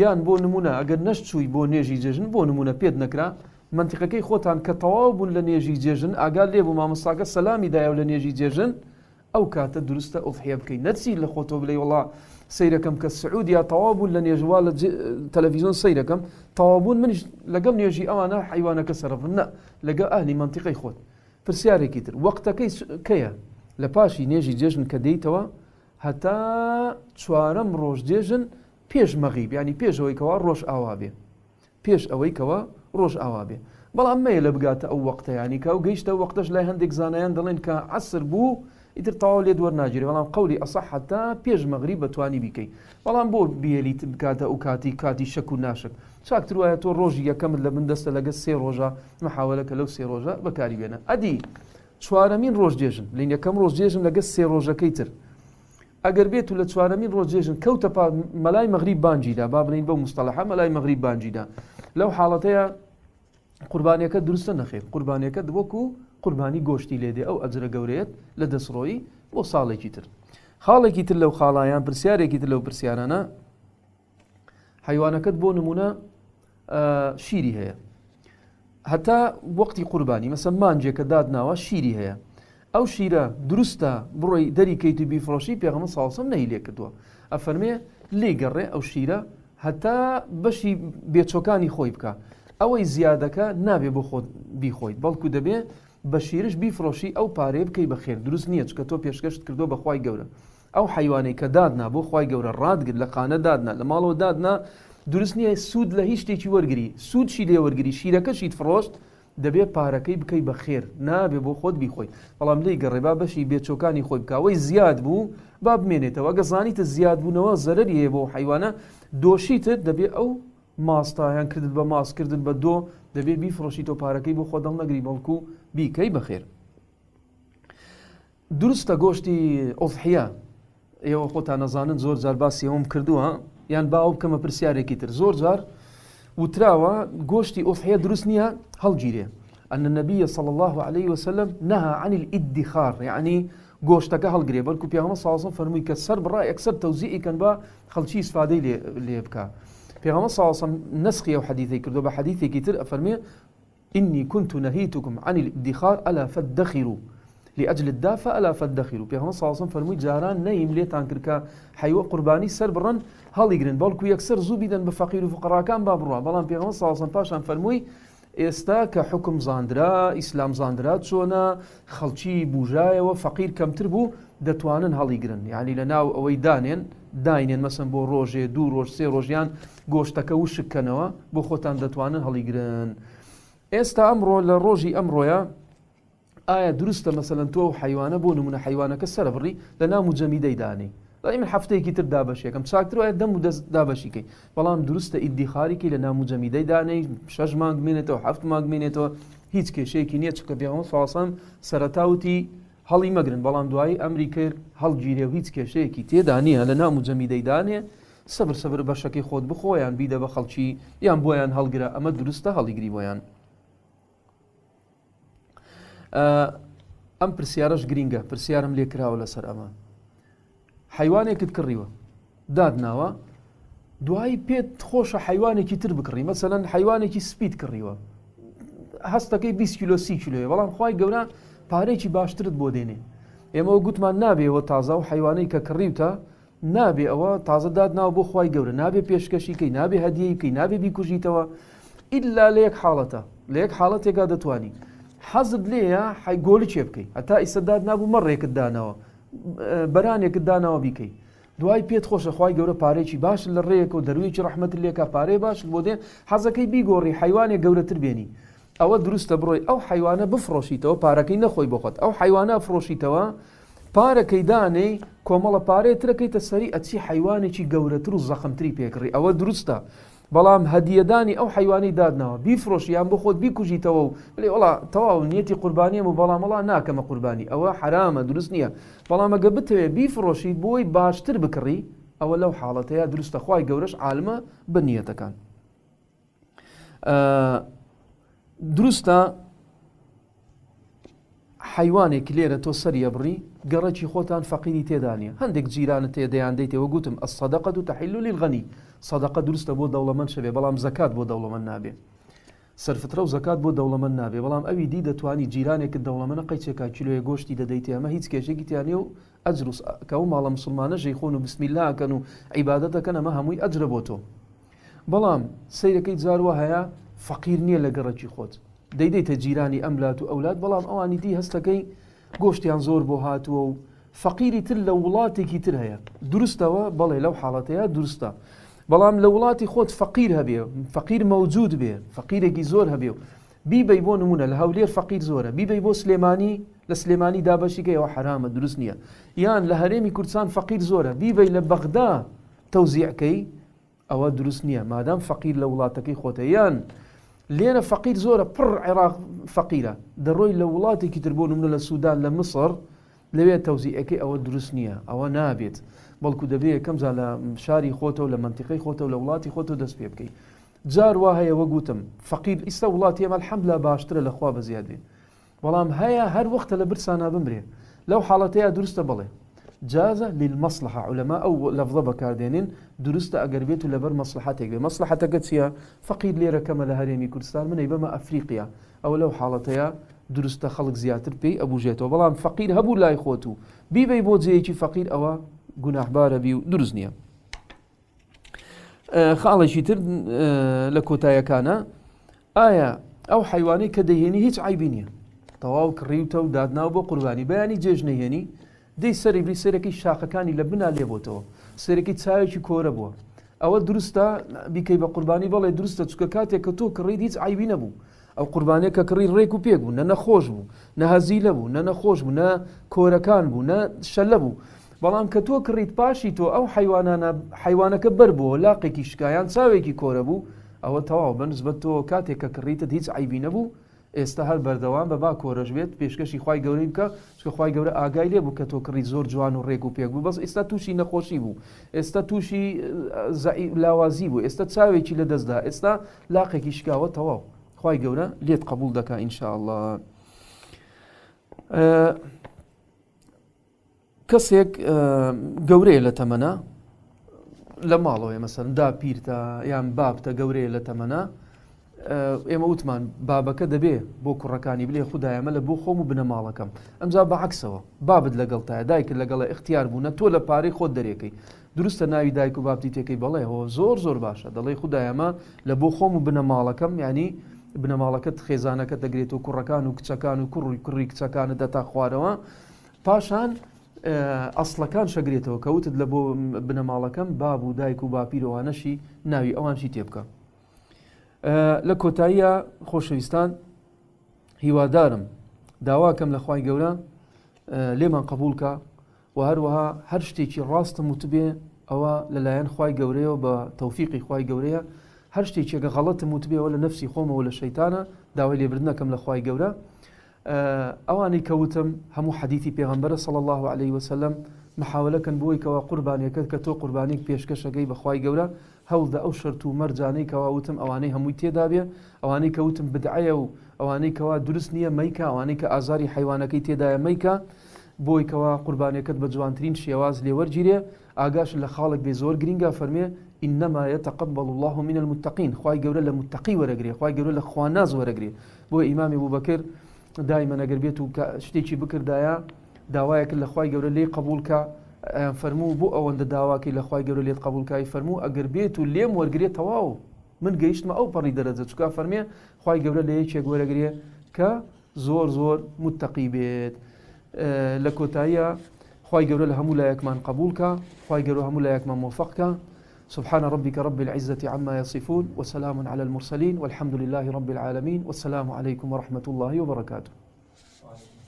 یان بۆ نمونە ئەگەر نەشتووی بۆ نێژی جێژن، بۆ نمونە پێت نەکرا منتیقەکەی خۆتان کە تەواو بوون لە نێژی جێژن، ئاگال لێ بوو مامۆستاکە سەلامی دایە و لە نێژی جێژن، ئەو کاتە دروستە ئوضحیە بکەی. نەچی لە خۆتۆ بڵێ وەڵا سەیرەکەم کە سعودیا تەواو بوون لە نێژوا لە تەلەڤیزۆن سەیرەکەم تەواو بوون، منیش لەگەڵ نێژی ئەوانە حیوانەکە سەرفن. نە، لەگەڵ ئاهلی منتیقەی خۆت. پرسیارێکی تر وەقتەکەی کەیە؟ لە پاشی نێژی جێژن کە دەیتەوە هەتا 4ەم ڕۆژ جێژن پێش مەغیب، ینی پێش ئەوەی کەوا ڕۆژ ئاوا بێ، پێش ئەوەی کەوا ڕۆژ ئاوا بێ. بەڵام مەیە لە بگاتە ئەو وەقتە، ینی کە ئەو گەیشتە وەقتەش لای هەندێک زانایان دەڵێن کە عەسر بوو ئیتر تەواو لێ دووەرناگیرێ، بەڵام قەولی ئەسەح هەتا پێش مەغریب بەتوانی بیکەی. بەڵام بۆ بیێلیت بکاتە ئەو کاتی شەک و ناشک. چاکتر وایە تۆ ڕۆژی یەکەمت لە بندەستە لەگە 3 ڕۆژە محاولەکە لەو 3 ڕۆژە بەکاری بێنە. ئەدی 4مین ڕۆژ جێژن لین یەکەم ڕۆژ جێژن لەگە 3 ڕۆژەکەی تر ئەگەر بێت و لە 4مین ڕۆژ جێژن کەوتە مەلای مەغریب بانجیدا، با بڵین بەو مستەلەحە مەلای مەغریب بانجیدا، لەو حاڵەتەیە قوربانیەکە دروستە نەخێر، قوربانیەکە وەکو قوربانی گۆشتی لێدێ، ئەو ئەجرە گەورەیەت لە دەسڕۆیی بۆ ساڵێکی تر. خاڵێکی تر لەو خاڵایان، پرسیارێکی تر لەو پرسیارانە، حیوانەکەت بۆ نمونە شیری هەیە، هەتا وەقتی قوربانی مەسەن مانجێکە دادناوە شیری هەیە، ئەو شیرە دروستە بڕۆی دەریکەیت و بیفرۆشی؟ پێغەمبەر صلی الله علیه و سلم نەهی لێ کردووە، ئەفەرمێ لێ گەڕێ ئەو شیرە هەتا بەشی بێچۆکانی خۆی بکە، ئەوەی زیادەکە نابێ بۆ خۆت بیخۆیت، بەڵکو دەبێ بە شیرش بیفرۆشی، ئەو پارەیە بکەی بەخێر. دروست نییە چکە تۆ پێشکەشت کردو بە خوای گەورە، ئەو حیوانەی کە دادنا بۆ خوای گەورە ڕادگرت، لە قانە دادنا، لە ماڵەوە دادنا، دروست نییە سوود لە هیچ شتێکی وەرگری، سوودشی لێ وەرگری، شیرەکەشیت فرۆشت، دەبێ پارەکەی بکەی بەخێر، نابێ بۆ خۆت بیخۆیت. بەڵام لێی گەڕێ با بەشی بێچۆکانی خۆی بکە، ئەوەی زیاد بوو با بمێنێتەوە، ئەگە زانیتە زیاد بوونەوە زەرەری هەیە بۆ حیوانە، دۆشیتت دەبێ ئەو ماستایان کردت بە ماست کردن بە دۆ دەبێ بیفرۆشیتەوە، پارەکەی بۆ خۆ دڵنەگری، بەڵکو بیکەی بەخێر. دروستە گۆشتی ئوضحیە، ئێوە خۆتان نەزانن، زۆر جار باسی ئەوم کردووە، یان باو بکەمە پرسیارێکی تر زۆر جار وتراوە گۆشتی ئۆضحیە دروست نییە هەڵگیرێ أن النبي صلى الله عليه وسلم نهى عن الادخار يعني گۆشتەکە هەڵگرێ بەڵکو پێغەمبەر صلی الله عليه وسلم فەرمووی کە سەر بڕای ئەکسەر تەوزیعی کەن بە خەڵکی ئیسفادەی لێ بکە پێغەمبەر صلی الله عليه وسلم نسخی ئەو حەدیثەی کردو بە حەدیثێکی تر ئەفەرمێ إني كنت نهيتكم عن الادخار ألا فادخروا لأجل الدافع ألا فادخروا پێغەمبەر صلی الله عليه وسلم فەرمووی جاران نەیم لێتان کرد کە حەیوە قوربانی سەر بڕن هەڵیگرن بەڵکو یەکسەر زوو بیدەن بە فەقیر و فقراکان با بڕوا بەڵام پێغەمبەر صلی الله عليه وسلم پاشان فەرمووی ئێستا کە حکم زاندرا ئیسلام زاندرا چۆنە خەڵکی بوژایەوە فەقیر کەمتر بوو دەتوانن هەڵیگرن یعنی لە ناو ئەوەی داینێن مەسەن بۆ ڕۆژێ دوو ڕۆژ سێ ڕۆژیان گۆشتەکە وشکەنەوە بۆ خۆتان دەتوانن هەڵیگرن ئێستا ئەمڕۆ لە ڕۆژی ئەمڕۆیە ئایا دروستە مەسەلەن تۆ حیوانە بۆ نمونە حیوانەکە سەربڕی لە ناو مجەمیدەی دانەی دائما هەفتەیەکی تر دابەشێکم چاکتر وایە دەم و دەست دابەشیکەی بەڵام دروستە ئیدیخاریکی لە ناو مجەمیدەی دانەی 6 مانگ بمێنێتەوە 7 مانگ بمێنێتەوە هیچ کێشەیەکی نییە چکە پێغەمبەر صلی الله علیه وسلم سەرەتاوتی هەڵی مەگرن بەڵام دوایی ئەمری کرد هەڵگیرێ و هیچ کێشەیەکی تێدا نییە لە ناو مجەمیدەی دانێ سەبر بەشەکەی خۆت بخۆ یان بیدە بە خەڵکی یان بۆیان هەڵگرە ئەمە دروستە هەڵیگری بۆیان ئەم پرسیارەش گرینگە پرسیارم لێ کراوە لەسەر ئەمە حیوانێکت کڕیوە دادناوە دوایی پێت خۆشە حیوانێکی تر بکڕی مەسەلەن حیوانێکی سپیت کڕیوە هەستەکەی 20 کیلۆ 30 کیلۆیە بەڵام خوای گەورە پارێکی باشترت بۆ دێنێ ئێمەوە گوتمان نابێەوە تازە و حیوانەی کە کڕیوتە نابێ ئەوە تازە دادناوە بۆ خوای گەورە نابێ پێشکەشیکەی نابێ هەدیەی بکەی نابێ بیکوژیتەوە ئیلا لە یەک حاڵەتە لە یەک حاڵەتێکا دەتوانی حەزت لێیە گۆڵی چێ بکەی هەتا ئیسەداد نابوو مەڕێکت دانەوە بەرانێکت داناوە بیکەی دوای پێت خۆشە خوای گەورە پارێکی باش لە ڕێیەکە و دەرویکی ڕەحمەت لێکا پارەی باش بۆ دێن حەزەکەی بیگۆڕی حیوانێک گەورەتر بێنی ئەوە دروستە بڕۆی ئەو حیوانە بفرۆشیتەوە پارەکەی نەخۆی بۆ خۆت ئەو حیوانە ئەفرۆشیتەوە پارەکەی دانەی کۆمەڵە پارەیەترەکەیتە سەری ئەچی حیوانێکی گەورەتر و زەخمتری پێکڕی ئەوە دروستە بەڵام هەدیەدانی ئەو حیوانی دادنەوە بیفرۆشیان بۆ خۆت بیکوژیتەوە و بڵێ وڵا تەواو نیەتی قوربانیەم و بەڵام وڵا ناکەمە قوربانی ئەوە حرامە دروست نییە بەڵام ئەگە بتەوێت بیفرۆشیت بۆی باشتر بکڕی ئەوە لەو حاڵەتەیە دروستە خوای گەورەش عالمە بە نیەتەکان دروستە حیوانێک لێرە تۆ سەریە بڕی گەڕەکی خۆتان فەقیری تێدانە هەندێک جیرانە تێدەیان دەیتەوە گوتم الصەدەقەۃ تەحیل للغەنی سەدەقە دروستە بۆ دەوڵەمەند شەبێ بەڵام زەکات بۆ دەوڵەمەند نابێ سەرفترە و زەکات بۆ دەوڵەمەند نابێ بەڵام ئەوی دی دەتوانی جیرانێکت دەوڵەمەندە قەیچێکا کیلۆیە گۆشتی دەدەیتێ ئەمە هیچ کێشێکی تیانێ و ئەجر کە و ماڵە مسلمانە ژەیخۆن و بسمیلا ئەکەن و عیبادەتەکەن ئەمە هەمووی ئەجرە بۆ تۆ بەڵام سەیرەکەی جاروە هەیە فەقیر نییە لە گەڕەکی خۆت دەیدەیتە جیرانی ئەملات و ئەولاد بەڵام ئەوانی دی هەستەکەی گۆشتیان زۆر بۆ هاتووە و فەقیری تر لە وڵاتێکی تر هەیە دروستەوە بەڵێ لەو حاڵەتەیە دروستە بەڵام لە وڵاتی خۆت فەقیر هەبێ فەقیر مەوجود بێ فەقیرێکی زۆر هەبێ و بیبەی بۆ نمونە لە هەولێر فەقیر زۆرە بیبەی بۆ سلێمانی لە سلێمانی دابەشیکەیەوە حرامە دروست نییە یان لە هەرێمی کوردستان فەقیر زۆرە بیبەی لە بەغدا تەوزیعکەی ئەوە دروست نییە مادام فەقیر لە وڵاتەکەی خۆتە یان لێرە فەقیر زۆرە پڕ عێراق فەقیرە دەڕۆی لە وڵاتێکی تر بۆ نمونە لە سوودان لە مسڕ لەوێ تەوزیعەکەی ئەوە دروست نییە ئەوە نابێت بەڵکو دەبێت یەکەم جا لە شاری خۆتەوە لە منتیقەی خۆتەوە لە وڵاتی خۆتەوە دەست پێ بکەیت جار وا هەیە وە گوتم فەقیر ئیستا وڵاتی ئێمە الحەمدوللا باشترە لەخوا بەزیاد بێ بەڵام هەیە هەر وەختە لە برسانە بمرێ لەو حاڵەتەیە دروستە بڵێ جازە للمەصلحە عولەما ئەو لەفظە بەکاردێنین دروستە ئەگەر بێت و لەبەر مەصلحەتێک بێ مەصلحەتەکە چییە فەقیر لێرە کەمە لە هەرێمی کوردستان منەی بەمە ئەفریقیا ئەوە لەو حاڵەتەیە دروستە خەڵک زیاتر پێی ئەبوژێتەوە بەڵام فەقیر هەبوو لای خۆت و بیبەی بۆ جێیەکی فەقیر ئەوە گوناحبارە بی و دروست نییە خاڵێکی تر لە کۆتاییەکانە ئایا ئەو حیوانەی کە دەیهێنی هیچ عیبی نییە تەواو کڕیوتە و دادناو بۆ قوربانی بەیانی جێژ نەهێنی دەی سەری بری سەرەکەی شاخەکانی لە بنا لێبۆتەوە سەرەکەی چاوێکی کۆرە بووە ئەوە دروستە بیکەی بە قوربانی بەڵێ دروستە چکە کاتێک کە تۆ کڕیت هیچ عیبی نەبوو ئەو قوربانێک کە کڕی ڕێک و پێک بوو نە نەخۆش بوو نە هەزیلە بوو نە نەخۆش بوو نە کۆرەکان بوو نە شەلە بوو بەڵام کە تۆ کڕیت پاشی تۆ ئەو حیوانەکە بەر بووە لاقێکی شکایان چاوێکی کۆرە بوو ئەوە تەواو بەنسبەت تۆ کاتێک کە کڕیتت هیچ عیبی نەبوو ئێستا هەر بەردەوام بە با کۆرەژ بێت پێشکەشی خوای گەورەی بکە چکە خوای گەورە ئاگای لێ بوو کە تۆ کڕی زۆر جوان و ڕێک و پێک بوو بەس ئێستا تووشی نەخۆشی بوو ئێستا تووشی لاوازی بوو ئێستا چاوێکی لە دەستدا ئێستا لاقێکی شکاوە تەواو خوای گەورە لێت قبول دەکا ئینشاءالله. کەسێک گەورەیە لە تەمەنە لە ماڵەوەی مەسەن دا پیرتە یان بابتە گەورەیە لە تەمەنە ئێمە وتمان بابەکە دەبێ بۆ کوڕەکانی بلێ خوددایەمە لە بۆ خۆم و بنە ماڵەکەم ئەمجا بەعکسەوە بابت لەگەڵتایە دایکت لەگەڵە اختیار بوونە تۆ لە پارەی خۆت دەرێکەی دروستە ناوی دایک و بابتی تێکەی بەڵێ هۆ زۆر زۆر باشە دەڵێ خوددایەمە لە بۆ خۆم و بنە ماڵەکەم ینی بنەماڵەکەت خێزانەکە دەگرێتەوە کوڕەکان و کچەکان و کوڕی کچەکانت دەتا خوارەوە پاشان ئەسڵەکان شەگرێتەوە کەوتت لە بۆ بنەماڵەکەم باب و دایک و باپیرەوانەشی ناوی ئەوانشی تێ بکە. لە کۆتاییە خۆشەویستان هیوادارم داواکەم لە خوای گەورە لێمان قبولکە و هەروەها هەر شتێکی ڕاستم وتبێ ئەوە لەلایەن خوای گەورەیەوە بە تەوفیقی خوای گەورەیە هەر شتێکێکە غەڵەتم وتبێەوە لە نەفسی خۆمەوە لە شەیتانە داوای لێبردنەکەم لە خوای گەورە. ئەوانەی کەوتم هەموو حەدیثی پێغەمبەرە صلی الله عليه وسلم محاولەکەن بۆی کەوا قوربانیەکەت کە تۆ قوربانیک پێشکەشەکەی بە خوای گەورە هەوڵدە ئەو شەرت و مەرجانەی کەوا وتم ئەوانەی هەمووی تێدا بێ ئەوانەی کەوتم بدعەیە و ئەوانەی کەوا دروست نییە مەیکە ئەوانەی کە ئازاری حیوانەکەی تێدایە مەیکە بۆی کەوا قوربانیەکەت بە جوانترین شێواز لێوەرگیرێ ئاگاش لە خاڵک بێ زۆر گرینگە فەرمێ إنما يتقبل الله من المتقين خوای گەورە لە متقی وەرەگرێ خوای گەورە لە خواناز وەرەگرێ بۆ ئیمامی ابوبەکر دایما ئەگەر بێت و شتێکی بکردایە داوایەکە لە خوای گەورە لێ قبولکە فەرموو بۆ ئەوەندە داواکەی لە خوای گەورە لێت قبولکای فەرموو ئەگەر بێت و لێم وەرگرێت تەواو من گەیشتمە ئەو پەڕی دەرەجە چکا فەرمێ خوای گەورە لە یەکێک وەرەگرێ کە زۆر زۆر متقی بێت. لە کۆتاییە خوای گەورە لە هەموو لایەکمان قبولکە خوای گەورە هەموو لایەکمان موفقکە. سبحان ربك رب العزة عما يصفون وسلام على المرسلين والحمد لله رب العالمين والسلام عليكم ورحمة الله وبركاته.